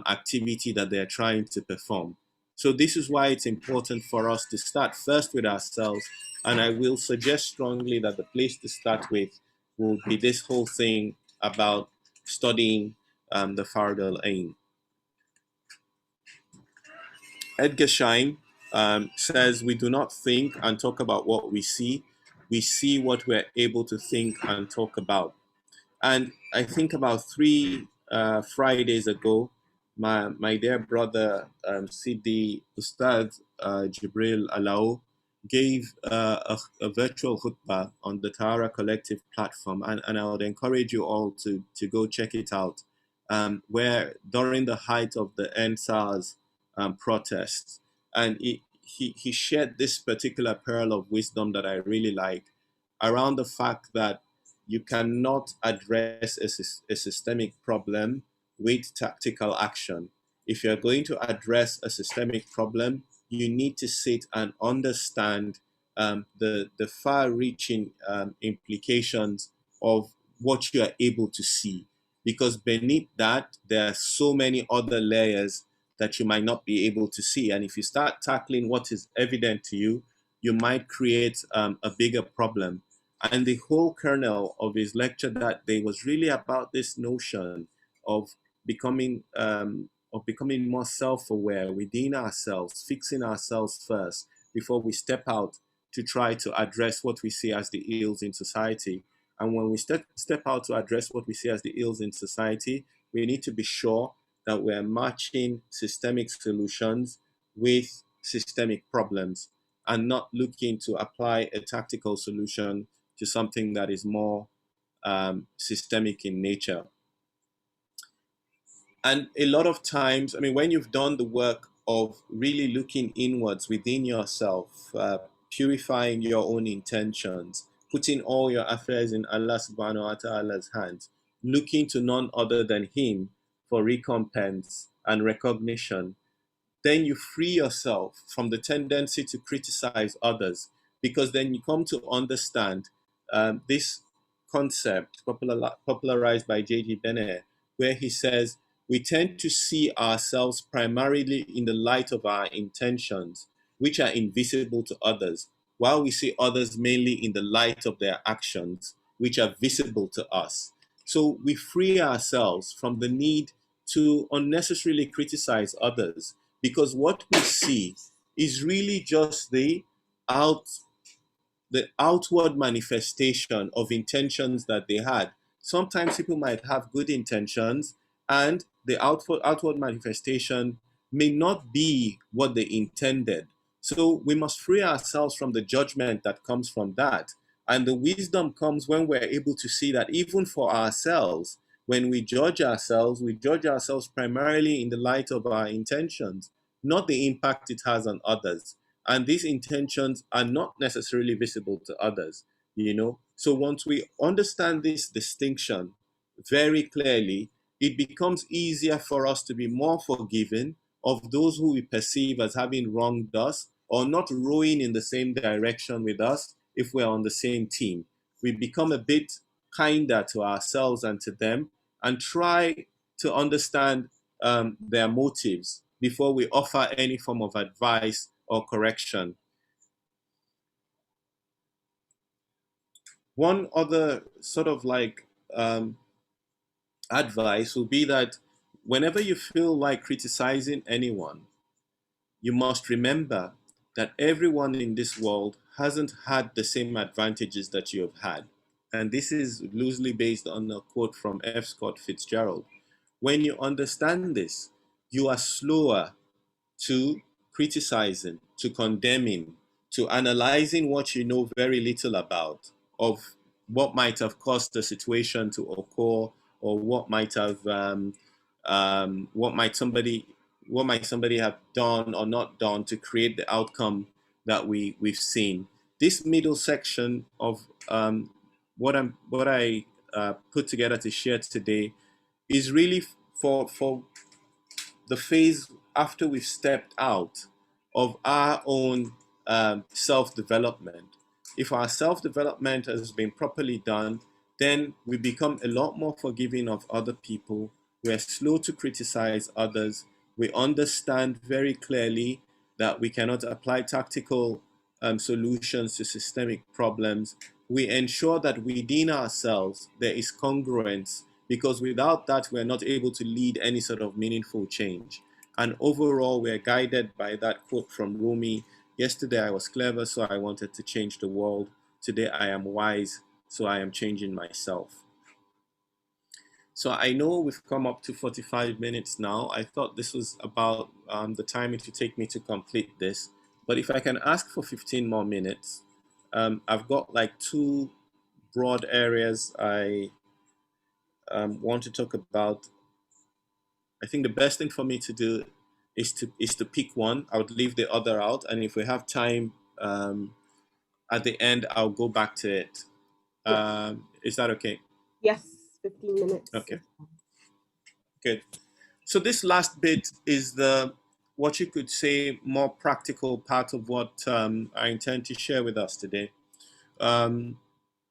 C: activity that they're trying to perform. So this is why it's important for us to start first with ourselves. And I will suggest strongly that the place to start with will be this whole thing about studying the Fard al-Ain. Edgar Schein says, we do not think and talk about what we see, we see what we're able to think and talk about. And I think about 3 Fridays ago, my dear brother, Sidi Ustad Jubril Alao, gave a virtual khutbah on the Tahara Collective platform. And I would encourage you all to go check it out, where during the height of the NSAS protests, and he shared this particular pearl of wisdom that I really like around the fact that you cannot address a systemic problem with tactical action. If you're going to address a systemic problem, you need to sit and understand the far-reaching implications of what you are able to see. Because beneath that, there are so many other layers that you might not be able to see. And if you start tackling what is evident to you, you might create a bigger problem. And the whole kernel of his lecture that day was really about this notion of becoming more self-aware within ourselves, fixing ourselves first before we step out to try to address what we see as the ills in society. And when we step out to address what we see as the ills in society, we need to be sure that we're matching systemic solutions with systemic problems and not looking to apply a tactical solution to something that is more systemic in nature. And a lot of times, I mean, when you've done the work of really looking inwards within yourself, purifying your own intentions, putting all your affairs in Allah subhanahu wa ta'ala's hands, looking to none other than Him for recompense and recognition, then you free yourself from the tendency to criticize others, because then you come to understand this concept popularized by J.G. Bennett, where he says we tend to see ourselves primarily in the light of our intentions, which are invisible to others, while we see others mainly in the light of their actions, which are visible to us. So we free ourselves from the need to unnecessarily criticize others, because what we see is really just the outward manifestation of intentions that they had. Sometimes people might have good intentions, and the outward manifestation may not be what they intended. So we must free ourselves from the judgment that comes from that. And the wisdom comes when we're able to see that even for ourselves, when we judge ourselves primarily in the light of our intentions, not the impact it has on others. And these intentions are not necessarily visible to others, you know. So once we understand this distinction very clearly, it becomes easier for us to be more forgiving of those who we perceive as having wronged us or not rowing in the same direction with us if we're on the same team. We become a bit kinder to ourselves and to them, and try to understand their motives before we offer any form of advice or correction. One other sort of like advice would be that whenever you feel like criticizing anyone, you must remember that everyone in this world hasn't had the same advantages that you have had. And this is loosely based on a quote from F. Scott Fitzgerald. When you understand this, you are slower to criticizing, to condemning, to analyzing what you know very little about, of what might have caused the situation to occur, or what might somebody have done or not done to create the outcome that we've seen. This middle section of what I put together to share today is really for the phase after we've stepped out of our own self-development. If our self-development has been properly done, then we become a lot more forgiving of other people. We're slow to criticize others. We understand very clearly that we cannot apply tactical solutions to systemic problems. We ensure that within ourselves there is congruence, because without that we're not able to lead any sort of meaningful change. And overall, we're guided by that quote from Rumi: yesterday I was clever, so I wanted to change the world. today I am wise, so I am changing myself. So I know we've come up to 45 minutes now. I thought this was about the time it would take me to complete this. But if I can ask for 15 more minutes, I've got like 2 broad areas I want to talk about. I think the best thing for me to do is to pick one. I would leave the other out, and if we have time at the end, I'll go back to it. Is that okay?
B: Yes, 15 minutes.
C: Okay. Good. So this last bit is the, what you could say, more practical part of what I intend to share with us today. And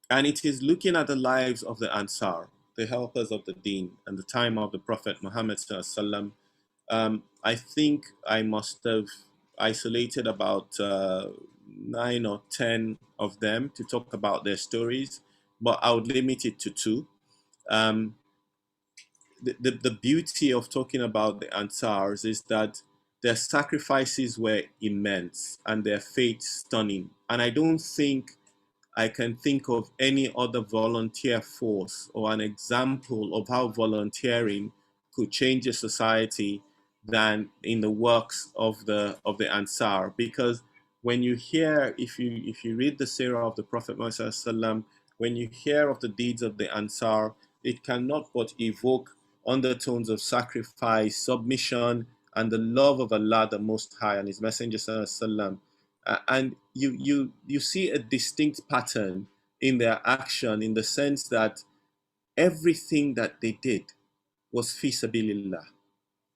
C: it is looking at the lives of the Ansar, the helpers of the Deen, and the time of the Prophet Muhammad sallallahu. I think I must have isolated about 9 or 10 of them to talk about their stories, but I would limit it to 2. The beauty of talking about the Ansars is that their sacrifices were immense and their faith stunning. And I don't think I can think of any other volunteer force or an example of how volunteering could change a society than in the works of the Ansar. Because when you hear, if you read the Sirah of the Prophet Muhammad, when you hear of the deeds of the Ansar, it cannot but evoke undertones of sacrifice, submission, and the love of Allah the Most High and His Messenger sallallahu. And you see a distinct pattern in their action, in the sense that everything that they did was fi sabilillah.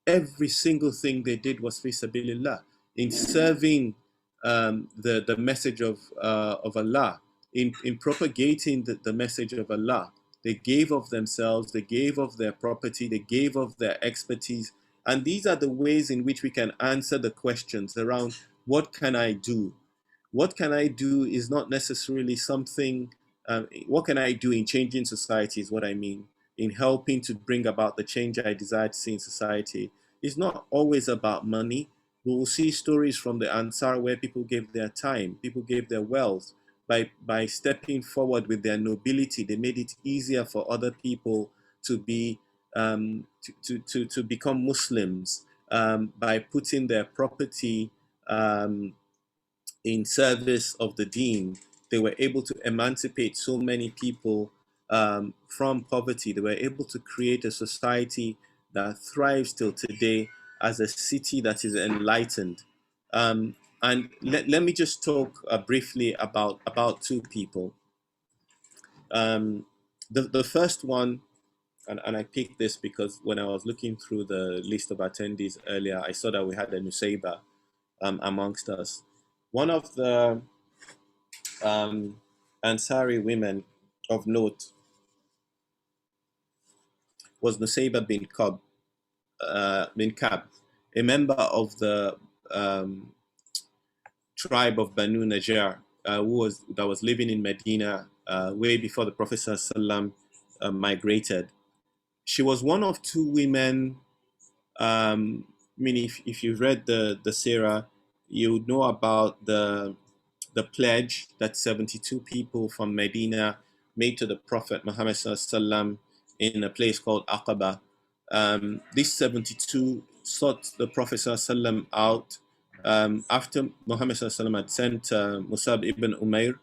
C: Every single thing they did was fi sabilillah, in serving the message of Allah, in propagating the message of Allah. They gave of themselves, they gave of their property, they gave of their expertise. And these are the ways in which we can answer the questions around what can I do? What can I do is not necessarily something, what can I do in changing society is what I mean, in helping to bring about the change I desire to see in society. It's not always about money. We will see stories from the Ansar where people gave their time, people gave their wealth. By stepping forward with their nobility, they made it easier for other people to be to become Muslims, by putting their property in service of the Deen. They were able to emancipate so many people from poverty. They were able to create a society that thrives till today as a city that is enlightened. And let me just talk briefly about 2 people. The first one, and I picked this because when I was looking through the list of attendees earlier, I saw that we had a Nusayba amongst us. One of the Ansari women of note was Nusayba bin Kab, a member of the tribe of Banu Najjar, that was living in Medina way before the Prophet ﷺ migrated. She was one of 2 women. I mean, if you've read the Sirah, you would know about the pledge that 72 people from Medina made to the Prophet Muhammad ﷺ in a place called Aqaba. These 72 sought the Prophet ﷺ out after Muhammad ﷺ had sent Musab ibn Umair,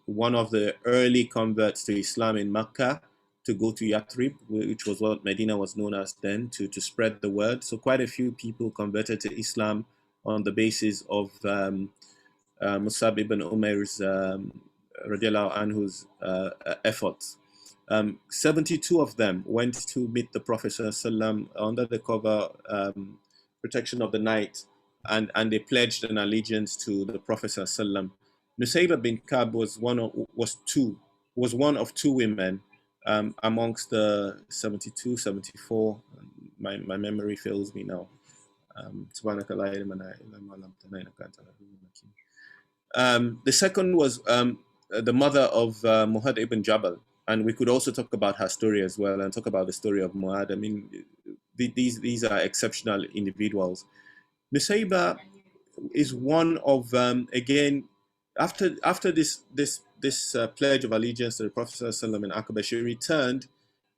C: one of the early converts to Islam in Mecca, to go to Yathrib, which was what Medina was known as then, to spread the word. So quite a few people converted to Islam on the basis of Musab ibn Umair's radiallahu anhu's efforts. 72 of them went to meet the Prophet ﷺ under the cover protection of the night, and they pledged an allegiance to the Prophet ﷺ. Nusayba bin Kab was one of 2 women amongst the 72, 74. My memory fails me now. The second was the mother of Muhammad ibn Jabal, and we could also talk about her story as well, and talk about the story of Muad. I mean, these are exceptional individuals. Nusayba is one of, again, after this pledge of allegiance to the Prophet ﷺ in Aqaba, she returned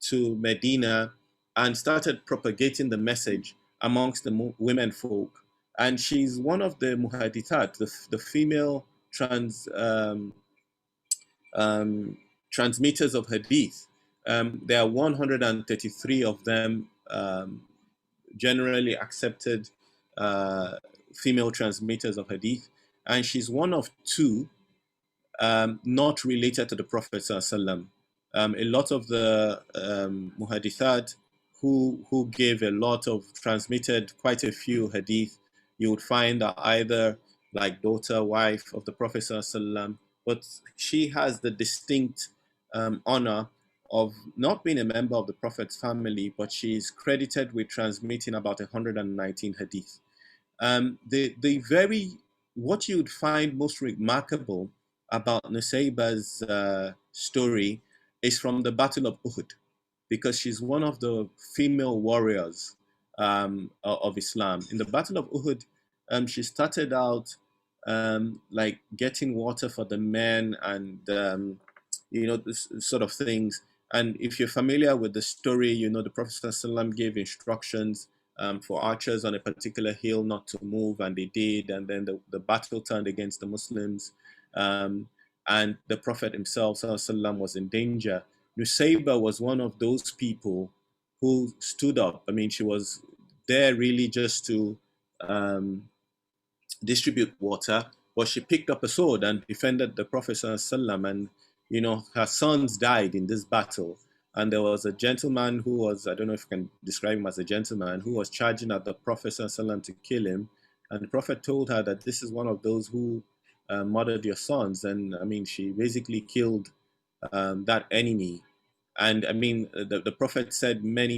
C: to Medina and started propagating the message amongst the women folk. And she's one of the muhadithat, the female transmitters of hadith. There are 133 of them, generally accepted female transmitters of hadith, and she's one of two not related to the Prophet ﷺ. A lot of the muhadithat who gave a lot of, transmitted quite a few hadith, you would find that either like daughter, wife of the Prophet ﷺ, but she has the distinct honor of not being a member of the Prophet's family, but she's credited with transmitting about 119 hadith. The very, what you would find most remarkable about Nusayba's story is from the Battle of Uhud, because she's one of the female warriors of Islam. In the Battle of Uhud, she started out like getting water for the men and this sort of things. And if you're familiar with the story, you know the Prophet ﷺ gave instructions for archers on a particular hill not to move, and they did. And then the battle turned against the Muslims, and the Prophet himself ﷺ was in danger. Nusayba was one of those people who stood up. I mean, she was there really just to distribute water, but she picked up a sword and defended the Prophet ﷺ. And her sons died in this battle. And there was a gentleman who was, I don't know if I can describe him as a gentleman, who was charging at the Prophet ﷺ to kill him. And the Prophet told her that this is one of those who murdered your sons. And I mean, she basically killed that enemy. And I mean, the Prophet said many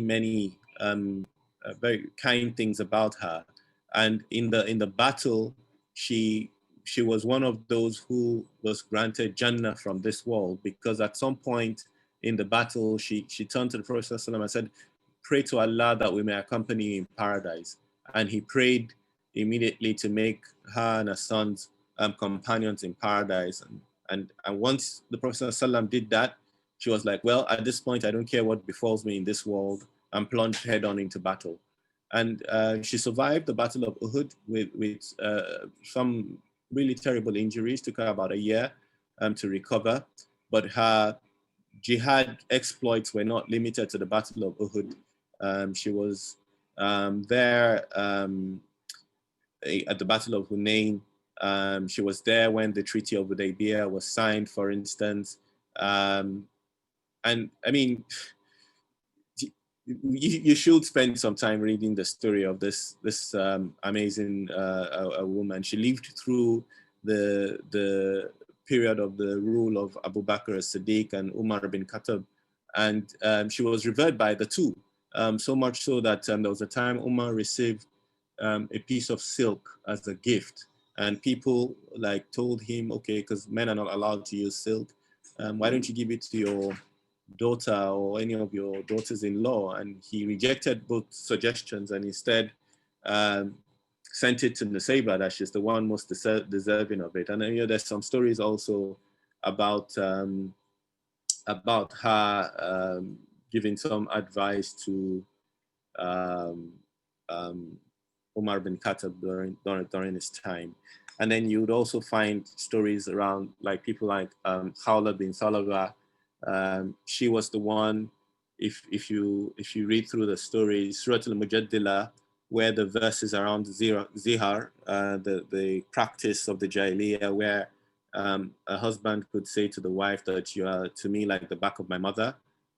C: very kind things about her. And in the battle, she was one of those who was granted Jannah from this world, because at some point in the battle, she turned to the Prophet ﷺ and said, "Pray to Allah that we may accompany you in paradise." And he prayed immediately to make her and her sons companions in paradise. And once the Prophet ﷺ did that, she was like, "Well, at this point, I don't care what befalls me in this world," and plunged head on into battle. And she survived the Battle of Uhud with some really terrible injuries. Took her about a year to recover. But her jihad exploits were not limited to the Battle of Uhud. She was there at the Battle of Hunain. She was there when the Treaty of Hudaybiyah was signed, for instance. And I mean, you should spend some time reading the story of this amazing woman. She lived through the period of the rule of Abu Bakr as-Siddiq and Umar bin Khattab, and she was revered by the two, so much so that there was a time Umar received a piece of silk as a gift, and people like told him, okay, because men are not allowed to use silk, why don't you give it to your daughter or any of your daughters-in-law? And he rejected both suggestions and instead sent it to Nusayba, that she's the one most deserving of it. And then, there's some stories also about her giving some advice to Umar bin Khattab during his time. And then you would also find stories around like people like Khawla bin Salaba. She was the one, if you read through the story, Surah Al-Mujaddila, where the verses around zihar, the practice of the Jahiliyyah, where a husband could say to the wife that you are to me like the back of my mother,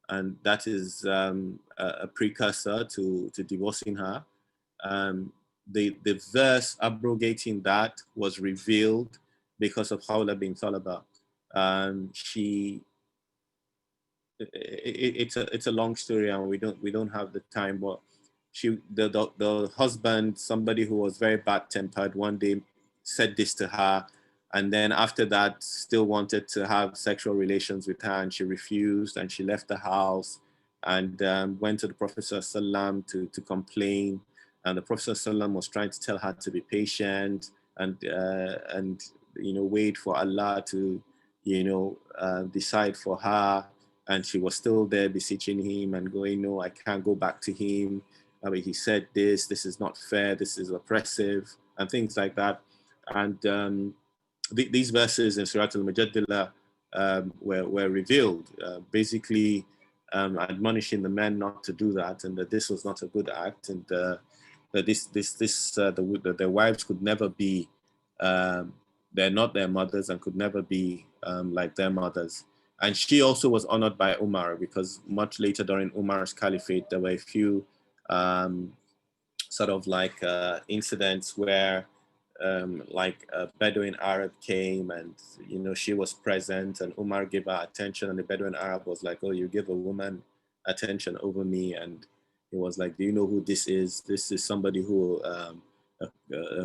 C: and that is a precursor to divorcing her. The verse abrogating that was revealed because of Khawla bin Salaba. It's a long story and we don't have the time, but the husband, somebody who was very bad tempered, one day said this to her, and then after that still wanted to have sexual relations with her, and she refused, and she left the house and went to the Prophet ﷺ to complain. And the Prophet ﷺ was trying to tell her to be patient and wait for Allah to decide for her. And she was still there beseeching him and going, no, I can't go back to him. I mean, he said this is not fair, this is oppressive, and things like that. And these verses in Surah Al-Mujadila were revealed, basically admonishing the men not to do that, and that this was not a good act, and that their wives could never be, they're not their mothers and could never be like their mothers. And she also was honored by Umar, because much later during Umar's caliphate, there were a few sort of like incidents where like a Bedouin Arab came, and she was present, and Umar gave her attention, and the Bedouin Arab was like, oh, you give a woman attention over me? And he was like, do you know who this is? This is somebody who a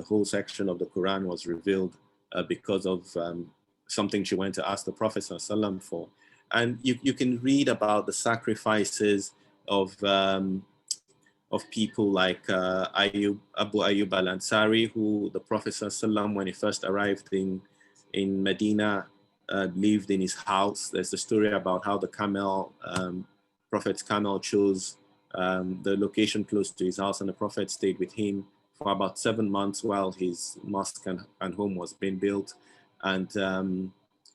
C: whole section of the Quran was revealed because of something she went to ask the Prophet ﷺ for. And you can read about the sacrifices of people like Abu Ayyub al-Ansari, who the Prophet ﷺ, when he first arrived in Medina, lived in his house. There's a story about how the Prophet's camel chose the location close to his house, and the Prophet stayed with him for about 7 months while his mosque and home was being built. And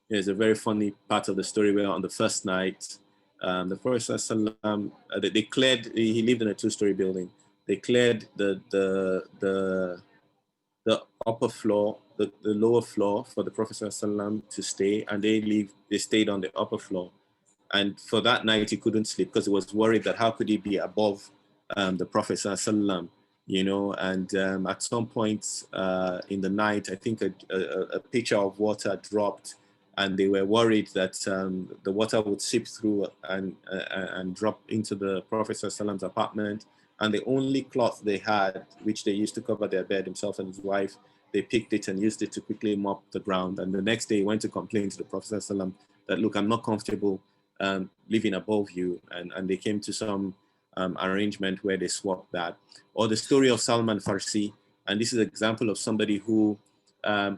C: there's a very funny part of the story where on the first night, the Prophet ﷺ, they cleared, he lived in a 2-story building. They cleared the upper floor, the lower floor for the Prophet ﷺ to stay, and they stayed on the upper floor. And for that night, he couldn't sleep because he was worried that how could he be above the Prophet ﷺ, and at some point in the night, I think a pitcher of water dropped, and they were worried that the water would seep through and drop into the Prophet ﷺ's apartment. And the only cloth they had, which they used to cover their bed, himself and his wife, they picked it and used it to quickly mop the ground. And the next day he went to complain to the Prophet ﷺ that, look, I'm not comfortable living above you. And they came to some arrangement where they swapped that. Or the story of Salman Farsi. And this is an example of somebody who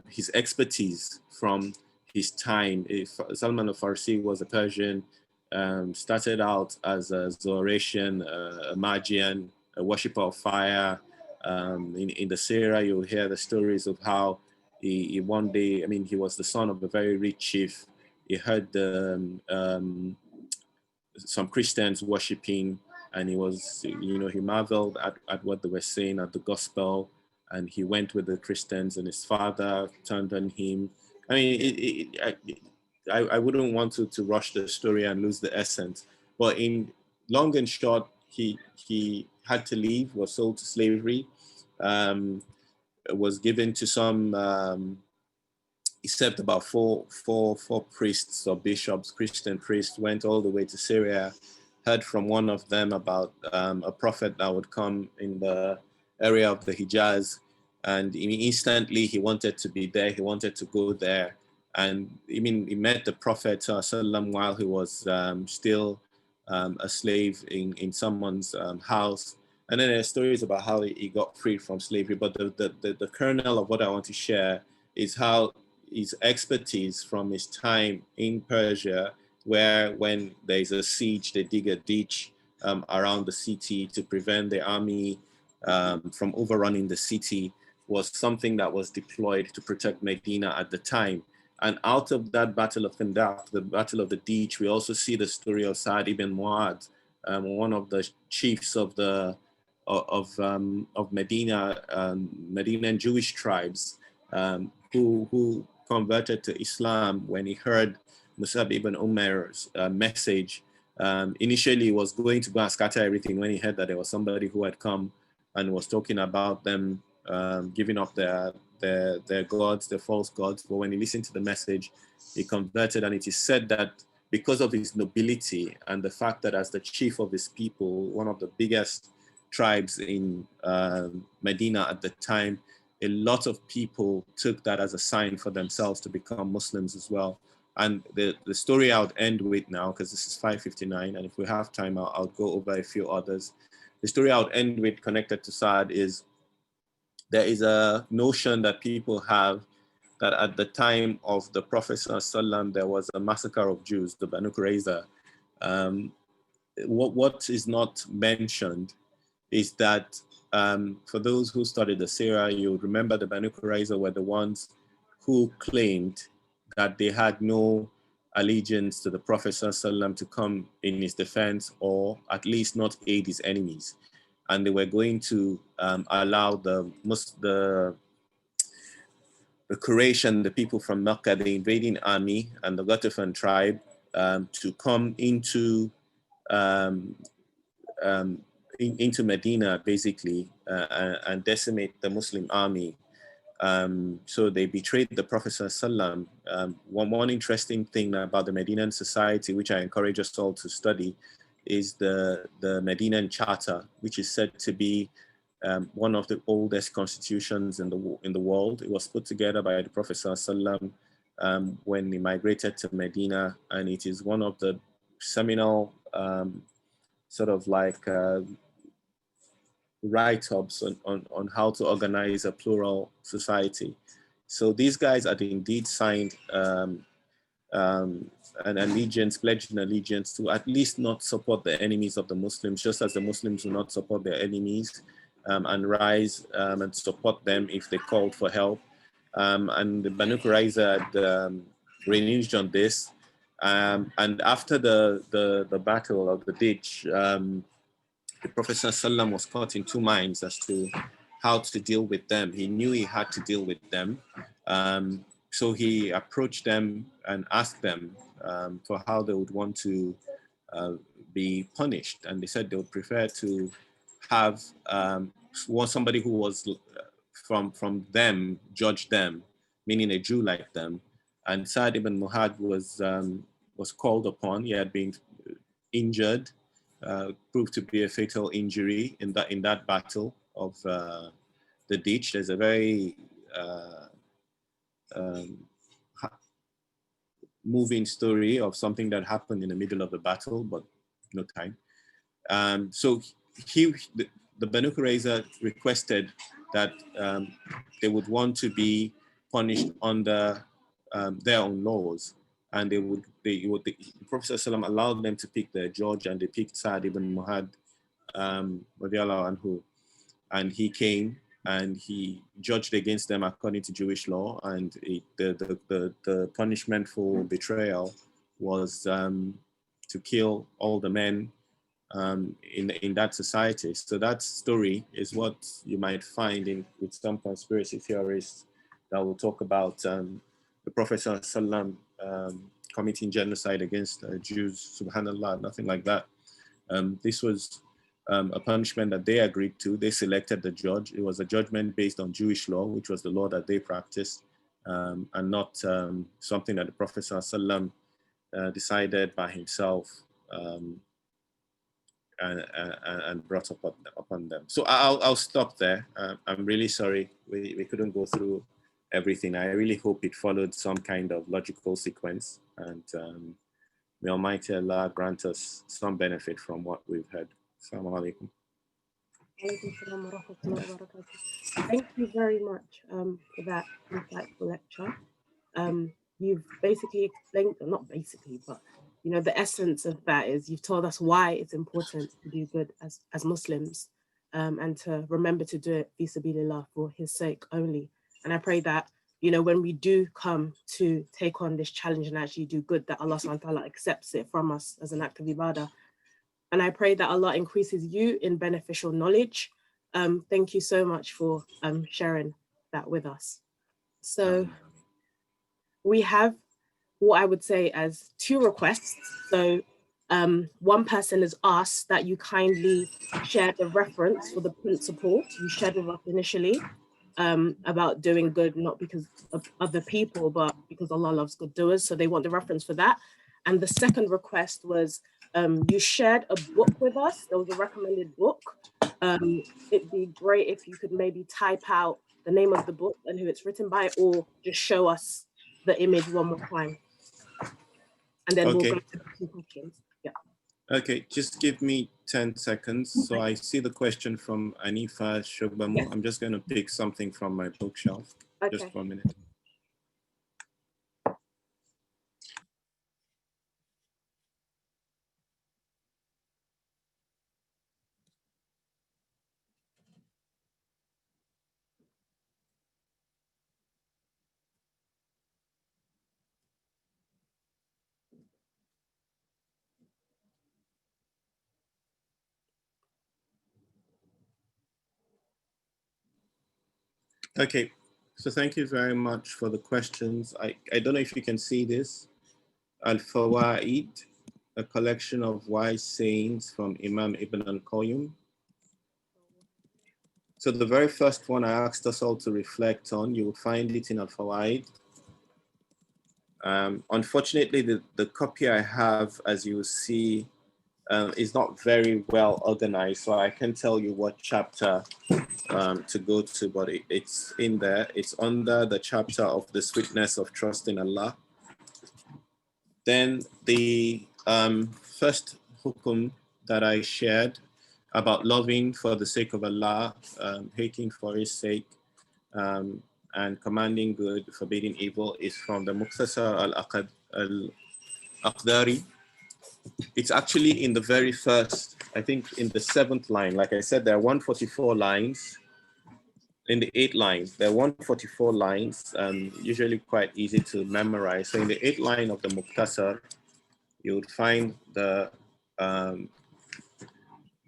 C: his expertise from his time. Salman al-Farsi was a Persian, started out as a Zoroastrian, a Magian, a worshipper of fire. In the Sirah, you'll hear the stories of how he one day, he was the son of a very rich chief. He heard some Christians worshiping, and he marveled at what they were saying at the gospel, and he went with the Christians, and his father turned on him. I wouldn't want to rush the story and lose the essence, but in long and short, he had to leave, was sold to slavery, was given to some, he served about four priests or bishops, Christian priests, went all the way to Syria, heard from one of them about a prophet that would come in the area of the Hijaz, and instantly he wanted to be there, he wanted to go there. And he met the Prophet while he was still a slave in someone's house. And then there are stories about how he got freed from slavery. But the kernel of what I want to share is how his expertise from his time in Persia, where when there's a siege, they dig a ditch around the city to prevent the army from overrunning the city, was something that was deployed to protect Medina at the time. And out of that Battle of Khandaq, the Battle of the Ditch, we also see the story of Sa'd ibn Mu'adh, one of the chiefs of Medina, Medinan Jewish tribes, who converted to Islam when he heard Musab ibn Umair's message. Initially, he was going to go and scatter everything when he heard that there was somebody who had come and was talking about them giving up their gods, their false gods. But when he listened to the message, he converted. And it is said that because of his nobility and the fact that as the chief of his people, one of the biggest tribes in Medina at the time, a lot of people took that as a sign for themselves to become Muslims as well. And the story I would end with now, because this is 5:59, and if we have time, I'll go over a few others. The story I would end with connected to Sa'd is there is a notion that people have that at the time of the Prophet ﷺ, there was a massacre of Jews, the Banu Qurayza. What is not mentioned is that for those who studied the Sirah, you remember the Banu Qurayza were the ones who claimed that they had no allegiance to the Prophet ﷺ to come in his defense, or at least not aid his enemies. And they were going to allow the Quraysh and the people from Mecca, the invading army and the Ghatafan tribe, to come into Medina, basically, and decimate the Muslim army. So they betrayed the Prophet ﷺ. One interesting thing about the Medinan society, which I encourage us all to study, is the Medinan Charter, which is said to be one of the oldest constitutions in the world. It was put together by the Prophet ﷺ when he migrated to Medina, and it is one of the seminal sort of like write-ups on how to organize a plural society. So these guys had indeed signed an allegiance, pledged an allegiance to at least not support the enemies of the Muslims, just as the Muslims will not support their enemies, and rise and support them if they called for help. And the Banu Qurayza had reneged on this. And after the battle of the ditch, the Prophet ﷺ was caught in two minds as to how to deal with them. He knew he had to deal with them. So he approached them and asked them for how they would want to be punished. And they said they would prefer to have somebody who was from them judge them, meaning a Jew like them. And Sa'd ibn Mu'adh was called upon. He had been injured, proved to be a fatal injury in that battle of the ditch. There's a very moving story of something that happened in the middle of the battle, but no time. So the Banu Qurayza requested that they would want to be punished under their own laws, and the Prophet ﷺ allowed them to pick their judge, and they picked Sa'd ibn Mu'adh radiallahu anhu, and he came and he judged against them according to Jewish law, and the punishment for betrayal was to kill all the men in that society. So that story is what you might find with some conspiracy theorists that will talk about the Prophet ﷺ committing genocide against Jews. Subhanallah, nothing like that. This was a punishment that they agreed to. They selected the judge. It was a judgment based on Jewish law, which was the law that they practiced, and not something that the Prophet ﷺ decided by himself and brought upon them. So I'll stop there. I'm really sorry we couldn't go through everything. I really hope it followed some kind of logical sequence, and may Almighty Allah grant us some benefit from what we've heard. Assalamu alaikum.
B: Thank you very much for that insightful lecture. You've basically explained, not basically, but the essence of that is you've told us why it's important to do good as Muslims, and to remember to do it fi sabilillah, for his sake only. And I pray that when we do come to take on this challenge and actually do good, that Allah subhanahu wa ta'ala accepts it from us as an act of ibadah. And I pray that Allah increases you in beneficial knowledge. Thank you so much for sharing that with us. So we have what I would say as two requests. So one person has asked that you kindly share the reference for the principle you shared with us initially, about doing good, not because of other people, but because Allah loves good doers. So they want the reference for that. And the second request was, you shared a book with us. There was a recommended book. It'd be great if you could maybe type out the name of the book and who it's written by, or just show us the image one more time. And then we'll go to the two questions. Yeah.
C: Okay, just give me 10 seconds. So I see the question from Anifa Shogbamu.
B: Yes.
C: I'm just going to pick something from my bookshelf.
B: Okay.
C: Just for a minute. Okay, so thank you very much for the questions. I don't know if you can see this. Al-Fawaid, a collection of wise sayings from Imam Ibn al-Qayyim. So the very first one I asked us all to reflect on, you will find it in Al-Fawaid. Unfortunately, the copy I have, as you will see, is not very well organized, so I can tell you what chapter to go to, but it's in there. It's under the chapter of the sweetness of trust in Allah. Then the first hukum that I shared about loving for the sake of Allah, hating for His sake, and commanding good, forbidding evil is from the Muqtasar al-Aqdari. It's actually in the very first, I think in the 7th line. Like I said, there are 144 lines. In the 8 lines, there are 144 lines, usually quite easy to memorize. So in the 8th line of the Muqtasar, you would find the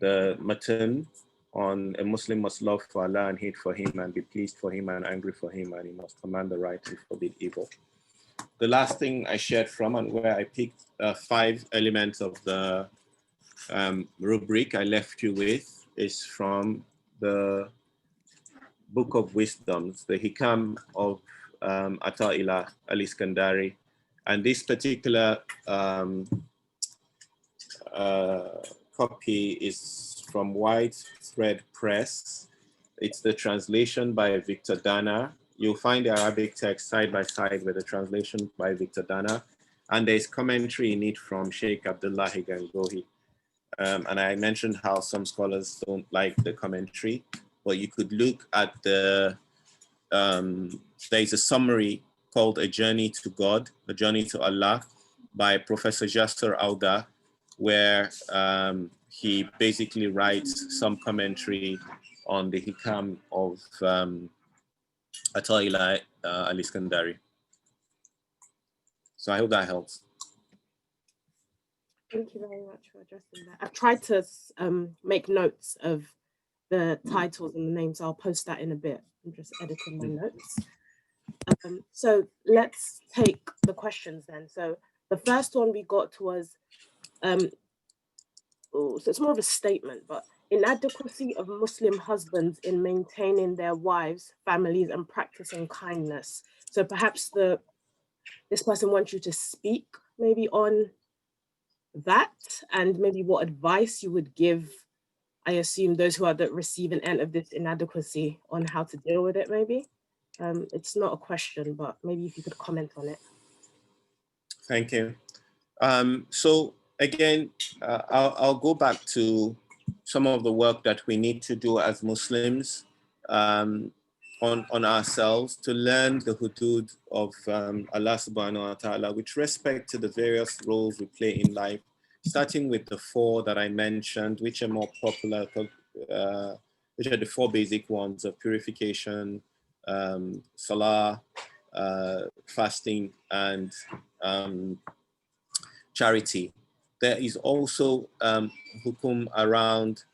C: matan on a Muslim must love for Allah and hate for Him and be pleased for Him and angry for Him, and he must command the right and forbid evil. The last thing I shared from, and where I picked 5 elements of the rubric I left you with, is from the Book of Wisdoms, the Hikam of Ata'illah al-Iskandari. And this particular copy is from White Thread Press. It's the translation by Victor Dana. You'll find the Arabic text side by side with the translation by Victor Dana. And there's commentary in it from Sheikh Abdullahi Gangohi. And I mentioned how some scholars don't like the commentary, but you could look at the, there's a summary called A Journey to God, A Journey to Allah by Professor Jasser Auda, where he basically writes some commentary on the Hikam of Ata'illah al-Iskandari. So I hope that helps.
B: Thank you very much for addressing that. I've tried to make notes of the titles and the names. So I'll post that in a bit. I'm just editing my notes. So let's take the questions then. So the first one we got was, so it's more of a statement, but inadequacy of Muslim husbands in maintaining their wives, families, and practicing kindness. So perhaps this person wants you to speak maybe on that, and maybe what advice you would give, I assume, those who are the receiving end of this inadequacy on how to deal with it, maybe. It's not a question, but maybe if you could comment on it.
C: Thank you. So again, I'll go back to some of the work that we need to do as Muslims on ourselves to learn the hudud of Allah subhanahu wa ta'ala, with respect to the various roles we play in life, starting with the 4 that I mentioned, which are more popular, which are the 4 basic ones of purification, salah, fasting, and charity. There is also hukum around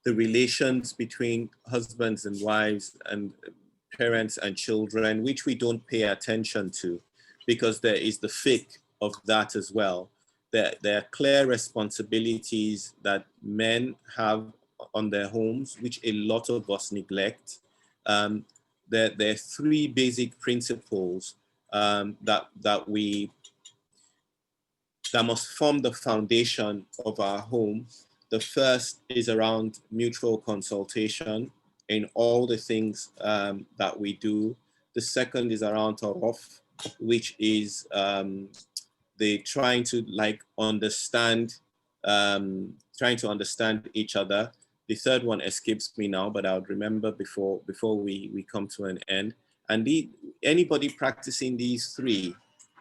C: the relations between husbands and wives and parents and children, which we don't pay attention to, because there is the fiqh of that as well. There are clear responsibilities that men have on their homes, which a lot of us neglect. There are 3 basic principles that must form the foundation of our home. The first is around mutual consultation in all the things that we do. The second is around taraf, which is they trying to like understand, trying to understand each other. The third one escapes me now, but I would remember before we come to an end. And anybody practicing these three,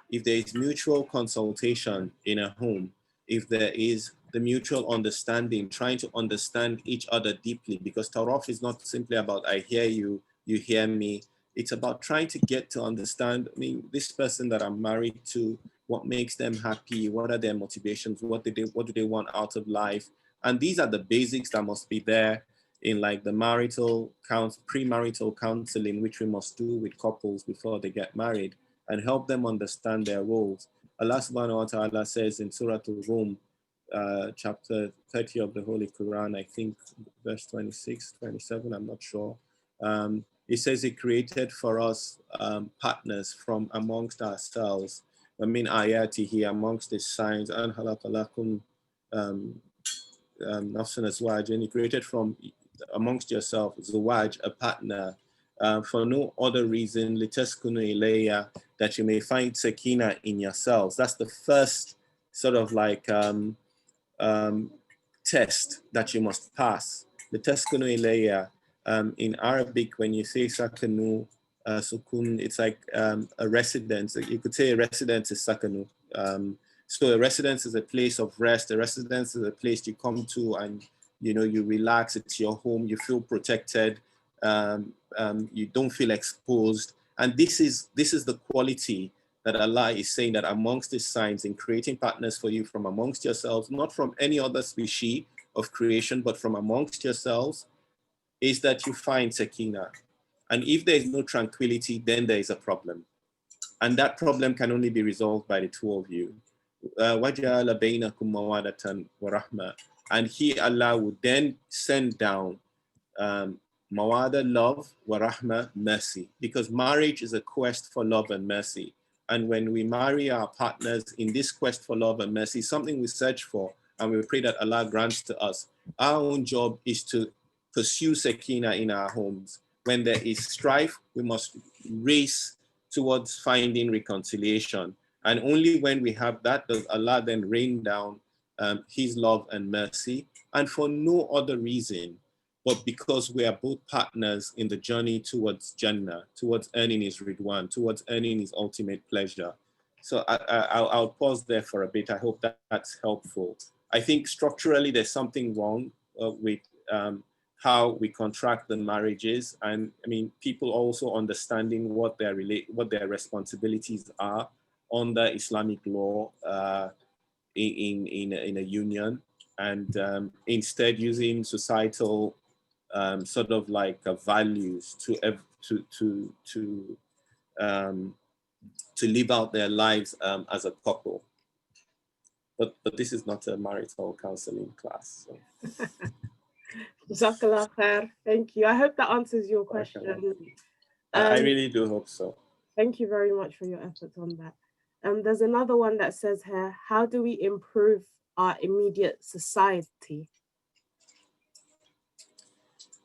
C: if there is mutual consultation in a home, if there is the mutual understanding, trying to understand each other deeply, because Taraf is not simply about I hear you, you hear me. It's about trying to get to understand, I mean, this person that I'm married to, what makes them happy, what are their motivations, what do they want out of life? And these are the basics that must be there in like the premarital counseling, which we must do with couples before they get married, and help them understand their roles. Allah subhanahu wa ta'ala says in Surah Al-Rum, chapter 30 of the Holy Quran, I think verse 26, 27, I'm not sure. It says He created for us partners from amongst ourselves. I mean, ayatihi, amongst the signs, and halakalakum nafsan azwaj, and He created from amongst yourself, zawaj, a partner, for no other reason, litaskunu ilayya, that you may find sakina in yourselves. That's the first sort of like test that you must pass. Litaskunu ilayya. In Arabic, when you say sakanu, sukun, it's like a residence. You could say a residence is sakanu. So a residence is a place of rest. A residence is a place you come to and you relax. It's your home. You feel protected. You don't feel exposed. And this is the quality that Allah is saying, that amongst His signs in creating partners for you from amongst yourselves, not from any other species of creation, but from amongst yourselves, is that you find sakina. And if there is no tranquility, then there is a problem. And that problem can only be resolved by the two of you. وَجَعَلَ بَيْنَكُمْ مَوَادَةً وَرَحْمَةً. And He, Allah, would then send down mawada, love, wa rahma, mercy. Because marriage is a quest for love and mercy. And when we marry our partners in this quest for love and mercy, something we search for and we pray that Allah grants to us. Our own job is to pursue sakina in our homes. When there is strife, we must race towards finding reconciliation. And only when we have that does Allah then rain down His love and mercy, and for no other reason but because we are both partners in the journey towards Jannah, towards earning His Ridwan, towards earning His ultimate pleasure. So I'll pause there for a bit. I hope that's helpful. I think structurally there's something wrong with how we contract the marriages, and I mean people also understanding what their responsibilities are under Islamic law in a union, and instead using societal sort of like values to live out their lives as a couple. But this is not a marital counseling class. So.
B: Jazakallah khair. Thank you. I hope that answers your question.
C: I really do hope so.
B: Thank you very much for your efforts on that. There's another one that says here, how do we improve our immediate society?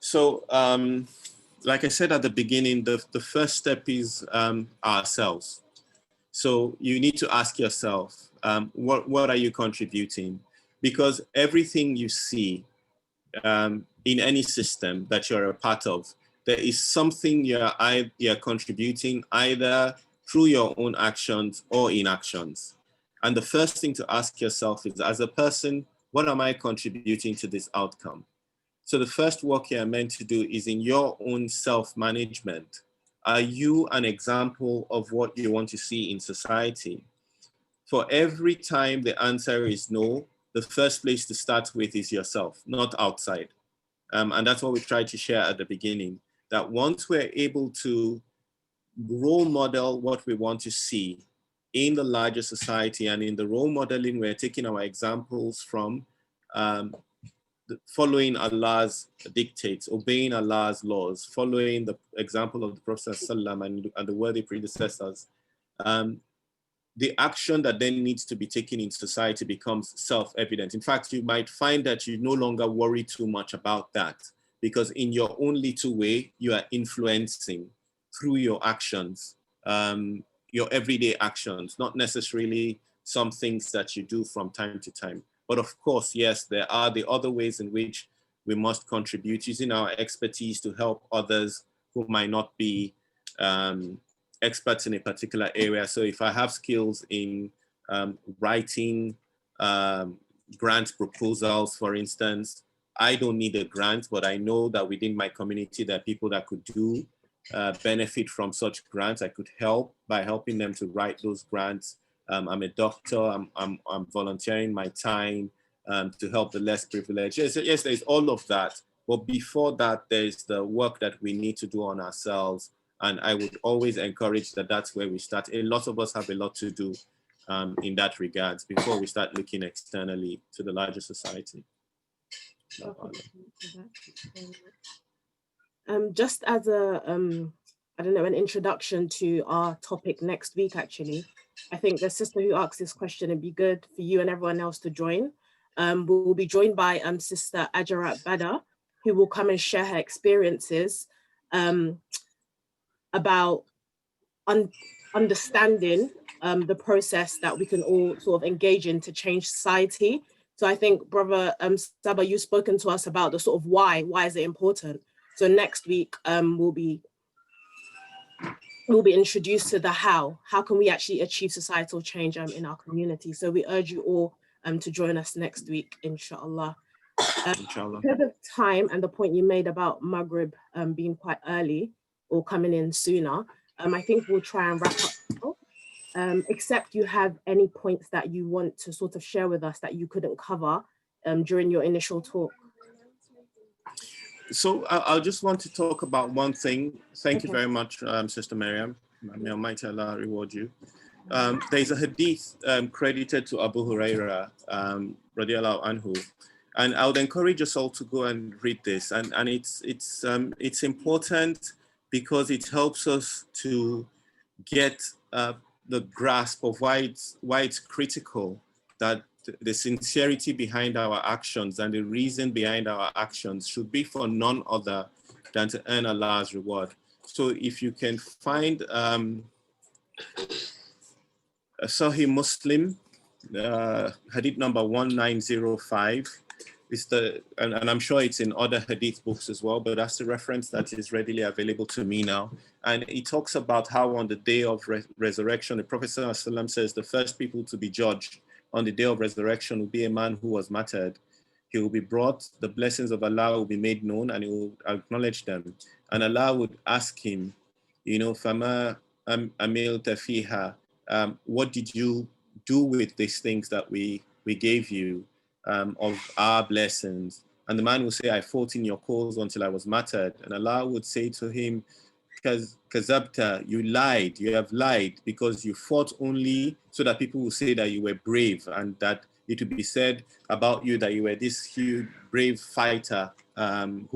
C: So, like I said at the beginning, the first step is ourselves. So you need to ask yourself, what are you contributing? Because everything you see in any system that you're a part of, there is something you're contributing either through your own actions or inactions. And the first thing to ask yourself is, as a person, what am I contributing to this outcome? So the first work you're meant to do is in your own self-management. Are you an example of what you want to see in society? For every time the answer is no, the first place to start with is yourself, not outside. And that's what we tried to share at the beginning, that once we're able to role model what we want to see in the larger society, and in the role modeling, we're taking our examples from following Allah's dictates, obeying Allah's laws, following the example of the Prophet ﷺ and the worthy predecessors. The action that then needs to be taken in society becomes self-evident. In fact, you might find that you no longer worry too much about that, because in your own little way, you are influencing through your actions, your everyday actions, not necessarily some things that you do from time to time. But of course, yes, there are the other ways in which we must contribute using our expertise to help others who might not be experts in a particular area. So if I have skills in writing grant proposals, for instance, I don't need a grant, but I know that within my community there are people that could do benefit from such grants. I could help by helping them to write those grants. I'm a doctor, I'm volunteering my time to help the less privileged. Yes, there's all of that. But before that, there's the work that we need to do on ourselves. And I would always encourage that that's where we start. A lot of us have a lot to do in that regards before we start looking externally to the larger society.
B: Just as a, I don't know, an introduction to our topic next week, actually, I think the sister who asked this question, it'd be good for you and everyone else to join. We'll be joined by Sister Ajarat Bada, who will come and share her experiences about understanding the process that we can all sort of engage in to change society. So I think, Brother Saba, you've spoken to us about the sort of why is it important? So next week, we'll be introduced to the how can we actually achieve societal change in our community. So we urge you all to join us next week, inshallah.
C: Inshallah.
B: Because of time and the point you made about Maghrib being quite early or coming in sooner, I think we'll try and wrap up. Except you have any points that you want to sort of share with us that you couldn't cover during your initial talk.
C: So I'll just want to talk about one thing. Thank you very much, Sister Miriam. May Almighty Allah reward you. There's a hadith credited to Abu Huraira, radiallahu anhu, and I would encourage us all to go and read this. And it's important because it helps us to get the grasp of why it's critical that the sincerity behind our actions and the reason behind our actions should be for none other than to earn Allah's reward. So if you can find a Sahih Muslim, hadith number 1905, is and I'm sure it's in other hadith books as well, but that's the reference that is readily available to me now. And it talks about how on the day of resurrection, the Prophet ﷺ says the first people to be judged on the day of resurrection will be a man who was martyred. He will be brought, the blessings of Allah will be made known, and he will acknowledge them. And Allah would ask him, Fama amilta fiha, what did you do with these things that we gave you of our blessings? And the man will say, I fought in your cause until I was martyred. And Allah would say to him, Kazabta, you lied, you have lied because you fought only so that people will say that you were brave and that it would be said about you that you were this huge, brave fighter and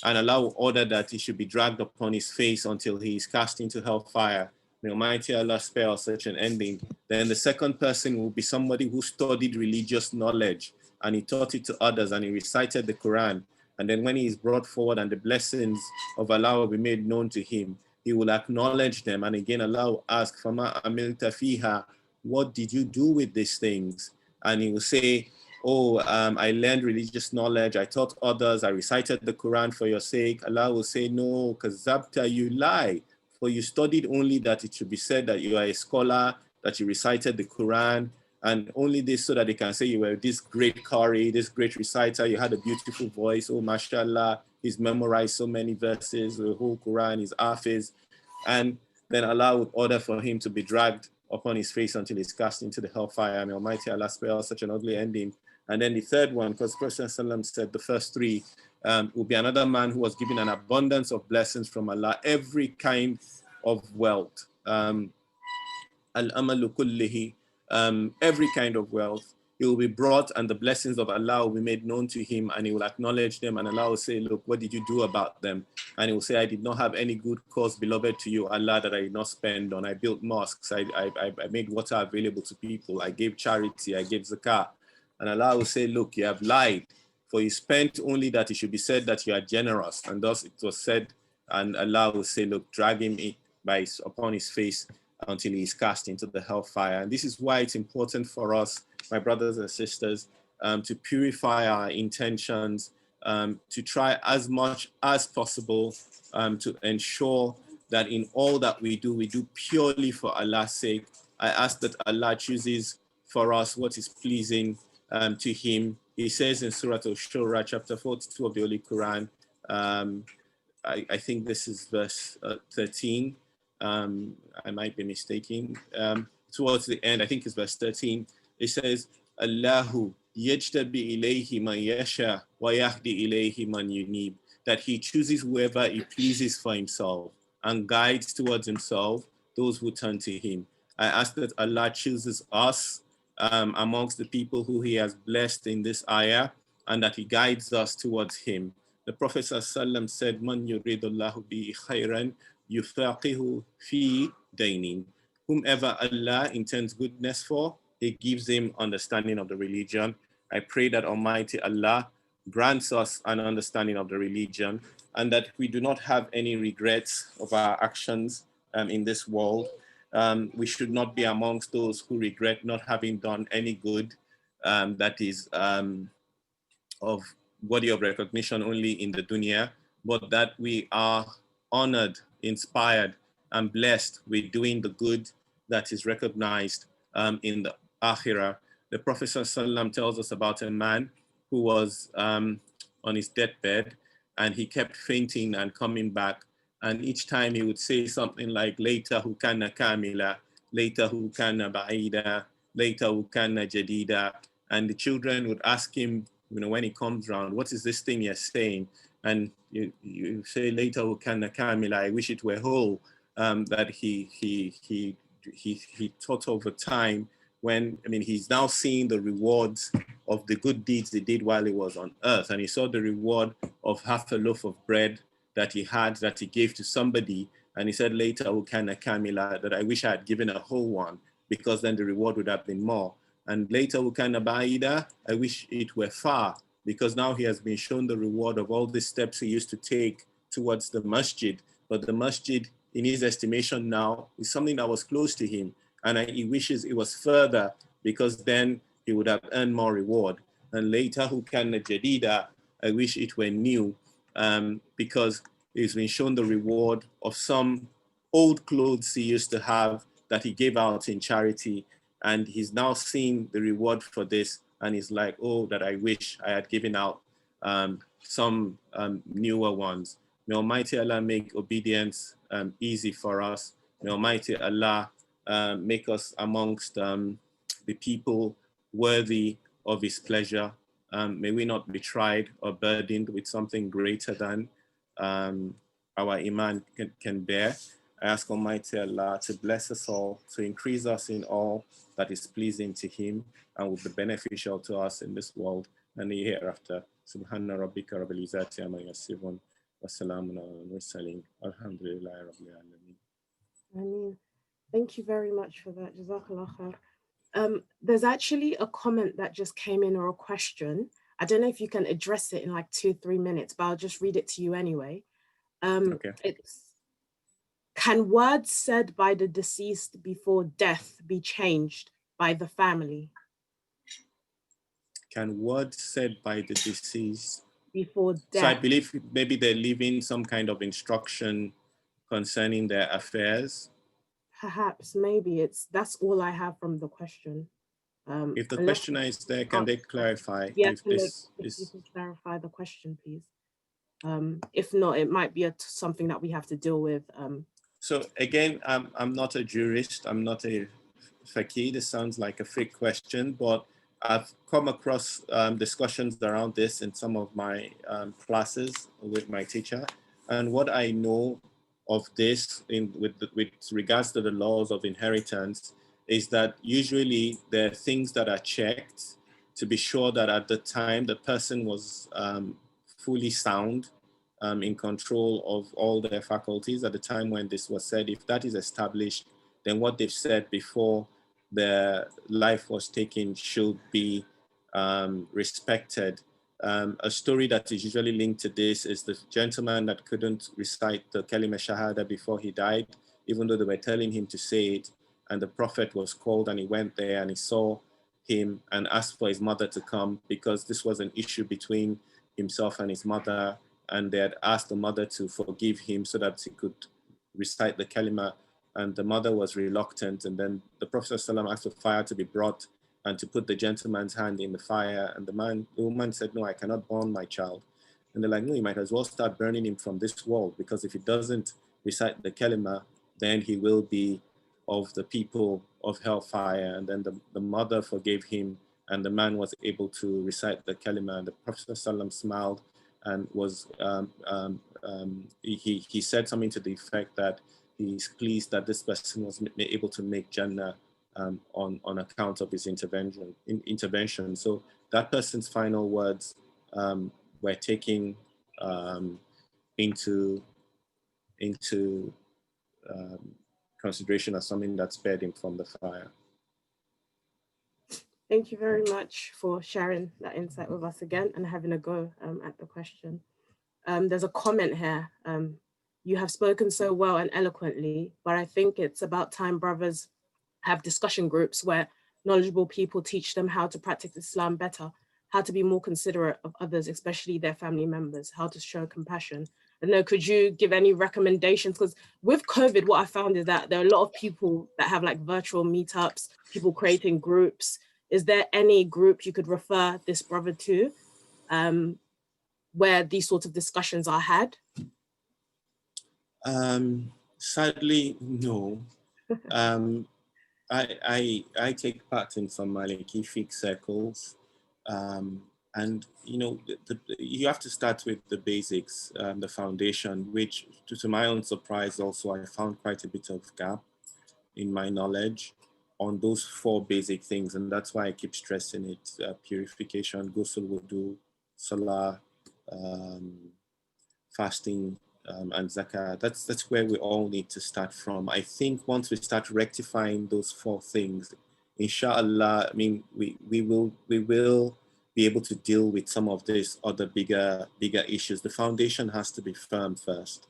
C: Allah will order that he should be dragged upon his face until he is cast into hellfire. May Almighty Allah spare us such an ending. Then the second person will be somebody who studied religious knowledge and he taught it to others and he recited the Quran. And then when he is brought forward and the blessings of Allah will be made known to him, he will acknowledge them. And again, Allah will ask, Fama amilta fiha, what did you do with these things? And he will say, I learned religious knowledge, I taught others, I recited the Quran for your sake. Allah will say, no, Kazabta, you lie. For you studied only that it should be said that you are a scholar, that you recited the Quran, and only this so that they can say you were this great Qari, this great reciter, you had a beautiful voice, oh mashallah, he's memorized so many verses, the whole Quran is Hafiz. And then Allah would order for him to be dragged upon his face until he's cast into the hellfire. May Almighty Allah spare us such an ugly ending. And then the third one, because Prophet ﷺ said the first three, will be another man who was given an abundance of blessings from Allah, every kind of wealth. Al-amalu kullihi, every kind of wealth. He will be brought and the blessings of Allah will be made known to him and he will acknowledge them and Allah will say, look, what did you do about them? And he will say, I did not have any good cause, beloved to you, Allah, that I did not spend on. I built mosques, I made water available to people, I gave charity, I gave zakah. And Allah will say, look, you have lied, for you spent only that it should be said that you are generous. And thus it was said, and Allah will say, look, drag him upon his face until he is cast into the hellfire. And this is why it's important for us, my brothers and sisters, to purify our intentions, to try as much as possible to ensure that in all that we do purely for Allah's sake. I ask that Allah chooses for us what is pleasing to him. He says in Surah Al-Shura, chapter 42 of the Holy Quran, I think this is verse 13. I might be mistaken. Towards the end, I think it's verse 13. It says, Allahu yajtabi ilayhi man yasha wa yahdi ilayhi man yunib. That he chooses whoever he pleases for himself and guides towards himself those who turn to him. I ask that Allah chooses us amongst the people who he has blessed in this ayah, and that he guides us towards him. The Prophet ﷺ said, Man yuridullahu bi khayran yufaqihu fi dainin. Whomever Allah intends goodness for, he gives him understanding of the religion. I pray that Almighty Allah grants us an understanding of the religion, and that we do not have any regrets of our actions in this world. We should not be amongst those who regret not having done any good that is of worthy of recognition only in the dunya, but that we are honored, inspired, and blessed with doing the good that is recognized in the akhirah. The Prophet ﷺ tells us about a man who was on his deathbed, and he kept fainting and coming back. And each time he would say something like, Laytahu kana kamila, Laytahu kana ba'ida, Laytahu kana jadida. And the children would ask him, when he comes around, what is this thing you're saying? And you say later, kana kamila, I wish it were whole. That he taught over time when, he's now seeing the rewards of the good deeds he did while he was on earth. And he saw the reward of half a loaf of bread that he had, that he gave to somebody. And he said later, kana kamila, that I wish I had given a whole one, because then the reward would have been more. And later, Ukana Ba'ida, I wish it were far, because now he has been shown the reward of all the steps he used to take towards the masjid. But the masjid, in his estimation now, is something that was close to him. And he wishes it was further, because then he would have earned more reward. And later, Ukana Jadida, I wish it were new, because he's been shown the reward of some old clothes he used to have that he gave out in charity. And he's now seeing the reward for this, and he's like, oh, that I wish I had given out some newer ones. May Almighty Allah make obedience easy for us. May Almighty Allah make us amongst the people worthy of his pleasure. May we not be tried or burdened with something greater than our iman can bear. I ask Almighty Allah to bless us all, to increase us in all that is pleasing to him and will be beneficial to us in this world and the hereafter. Subhana rabbika rabbil izzati amma yasifun wa salamun ala mursalin. Alhamdulillahi rabbil alamin.
B: Ameen. Thank you very much for that. Jazakallah khair. There's actually a comment that just came in, or a question. I don't know if you can address it in like 2-3 minutes, but I'll just read it to you anyway.
C: Okay.
B: It's, can words said by the deceased before death be changed by the family?
C: Can words said by the deceased
B: before death?
C: So I believe maybe they're leaving some kind of instruction concerning their affairs.
B: Perhaps, maybe that's all I have from the question.
C: If the questioner is there, can they clarify?
B: Yeah,
C: if
B: you can clarify the question, please. If not, it might be something that we have to deal with.
C: So again, I'm not a jurist. I'm not a faqih. This sounds like a fake question, but I've come across discussions around this in some of my classes with my teacher. And what I know of this with regards to the laws of inheritance is that usually there are things that are checked to be sure that at the time the person was fully sound, in control of all their faculties at the time when this was said. If that is established, then what they've said before their life was taken should be respected. A story that is usually linked to this is the gentleman that couldn't recite the Kalima Shahada before he died. even though they were telling him to say it. And the Prophet was called, and he went there and he saw him and asked for his mother to come, because this was an issue between himself and his mother. And they had asked the mother to forgive him so that he could recite the kalima. And the mother was reluctant. And then the Prophet ﷺ asked for fire to be brought and to put the gentleman's hand in the fire. And the woman said, no, I cannot burn my child. And they're like, no, you might as well start burning him from this wall, because if he doesn't recite the kalima, then he will be of the people of hellfire. And then the mother forgave him, and the man was able to recite the kalima. And the Prophet ﷺ smiled and was he said something to the effect that he's pleased that this person was able to make Jannah on account of his intervention. So that person's final words were taken into consideration as something that spared him from the fire.
B: Thank you very much for sharing that insight with us again and having a go at the question. There's a comment here. You have spoken so well and eloquently, but I think it's about time brothers have discussion groups where knowledgeable people teach them how to practice Islam better, how to be more considerate of others, especially their family members, how to show compassion. I don't know, could you give any recommendations? Because with COVID, what I found is that there are a lot of people that have like virtual meetups, people creating groups. Is there any group you could refer this brother to where these sorts of discussions are had?
C: Sadly, no. I take part in some Malikific circles, and you know, you have to start with the basics, the foundation, which to my own surprise also I found quite a bit of gap in my knowledge on those 4 basic things, and that's why I keep stressing it: purification, ghusl, wudu, salah, fasting, and zakah. That's where we all need to start from. I think once we start rectifying those 4 things, inshallah, I mean, we will be able to deal with some of these other bigger issues. The foundation has to be firm first.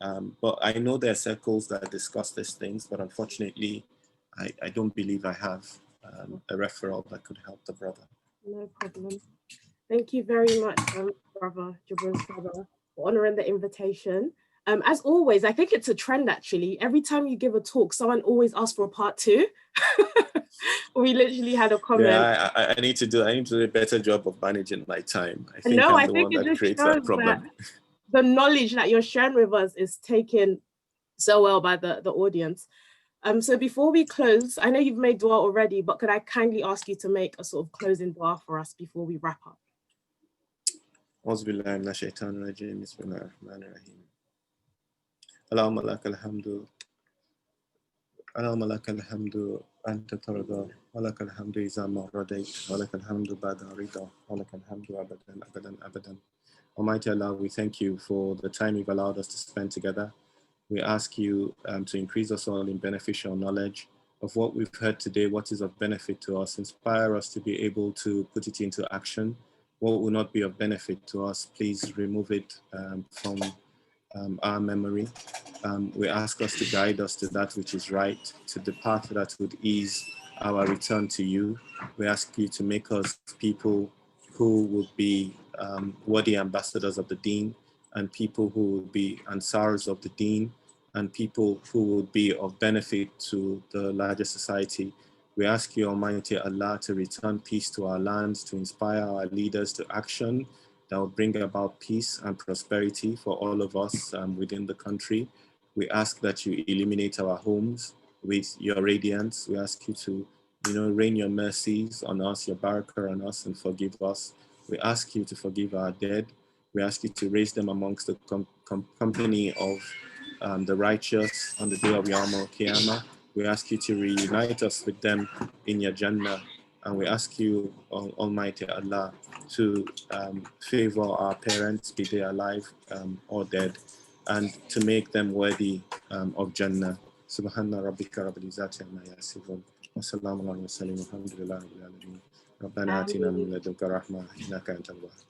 C: But I know there are circles that discuss these things, but unfortunately, I don't believe I have a referral that could help the brother.
B: No problem. Thank you very much, brother Jubril Saba, for honoring the invitation. As always, I think it's a trend actually. Every time you give a talk, someone always asks for a part 2. We literally had a comment.
C: Yeah, I need to do a better job of managing my time. I think
B: no,
C: I'm
B: I
C: the
B: think
C: one that creates that problem.
B: The knowledge that you're sharing with us is taken so well by the audience. So before we close, I know you've made dua already, but could I kindly ask you to make a sort of closing dua for us before we wrap up?
C: أعوذ بالله من الشيطان الرجيم بسم الله الرحمن الرحيم اللهم لك الحمد اللهم لك الحمد أنت ترضى ولك الحمد إذا ما رضيت ولك الحمد بعد رضا ولك الحمد أبدا أبدا أبدا. Almighty Allah, we thank you for the time you've allowed us to spend together. We ask you to increase us all in beneficial knowledge of what we've heard today, what is of benefit to us. Inspire us to be able to put it into action. What will not be of benefit to us, please remove it from our memory. We ask us to guide us to that which is right, to the path that would ease our return to you. We ask you to make us people who would be worthy ambassadors of the deen, and people who will be ansars of the deen, and people who will be of benefit to the larger society. We ask you, Almighty Allah, to return peace to our lands, to inspire our leaders to action that will bring about peace and prosperity for all of us within the country. We ask that you illuminate our homes with your radiance. We ask you to, rain your mercies on us, your barakah on us, and forgive us. We ask you to forgive our dead. We ask you to raise them amongst the company of the righteous on the day of Yawm al-Qiyamah. We ask you to reunite us with them in your Jannah. And we ask you, Almighty Allah, to favor our parents, be they alive or dead, and to make them worthy of Jannah. Subhanallah rabbika rabbil izzati amma yasifun. Wa salamun ala al-mursalin. Alhamdulillahi rabbil alamin. Rabbana atina min ladunka rahmah innaka antal wahhab.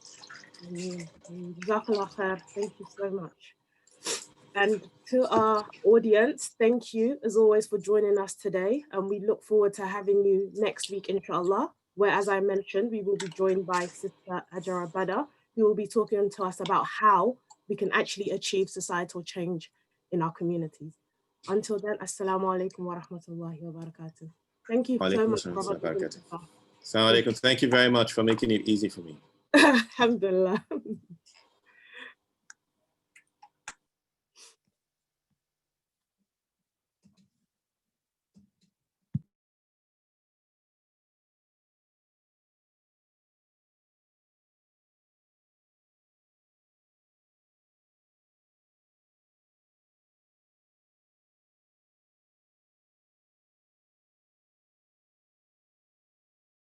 B: Jazakallah khair. Thank you so much. And to our audience, thank you as always for joining us today. And we look forward to having you next week, inshallah, where, as I mentioned, we will be joined by Sister Ajara Bada, who will be talking to us about how we can actually achieve societal change in our communities. Until then, Assalamu alaikum wa rahmatullahi wa barakatuh. Thank you so much, Brother.
C: Assalamu alaikum. Thank you very much for making it easy for me.
B: Alhamdulillah.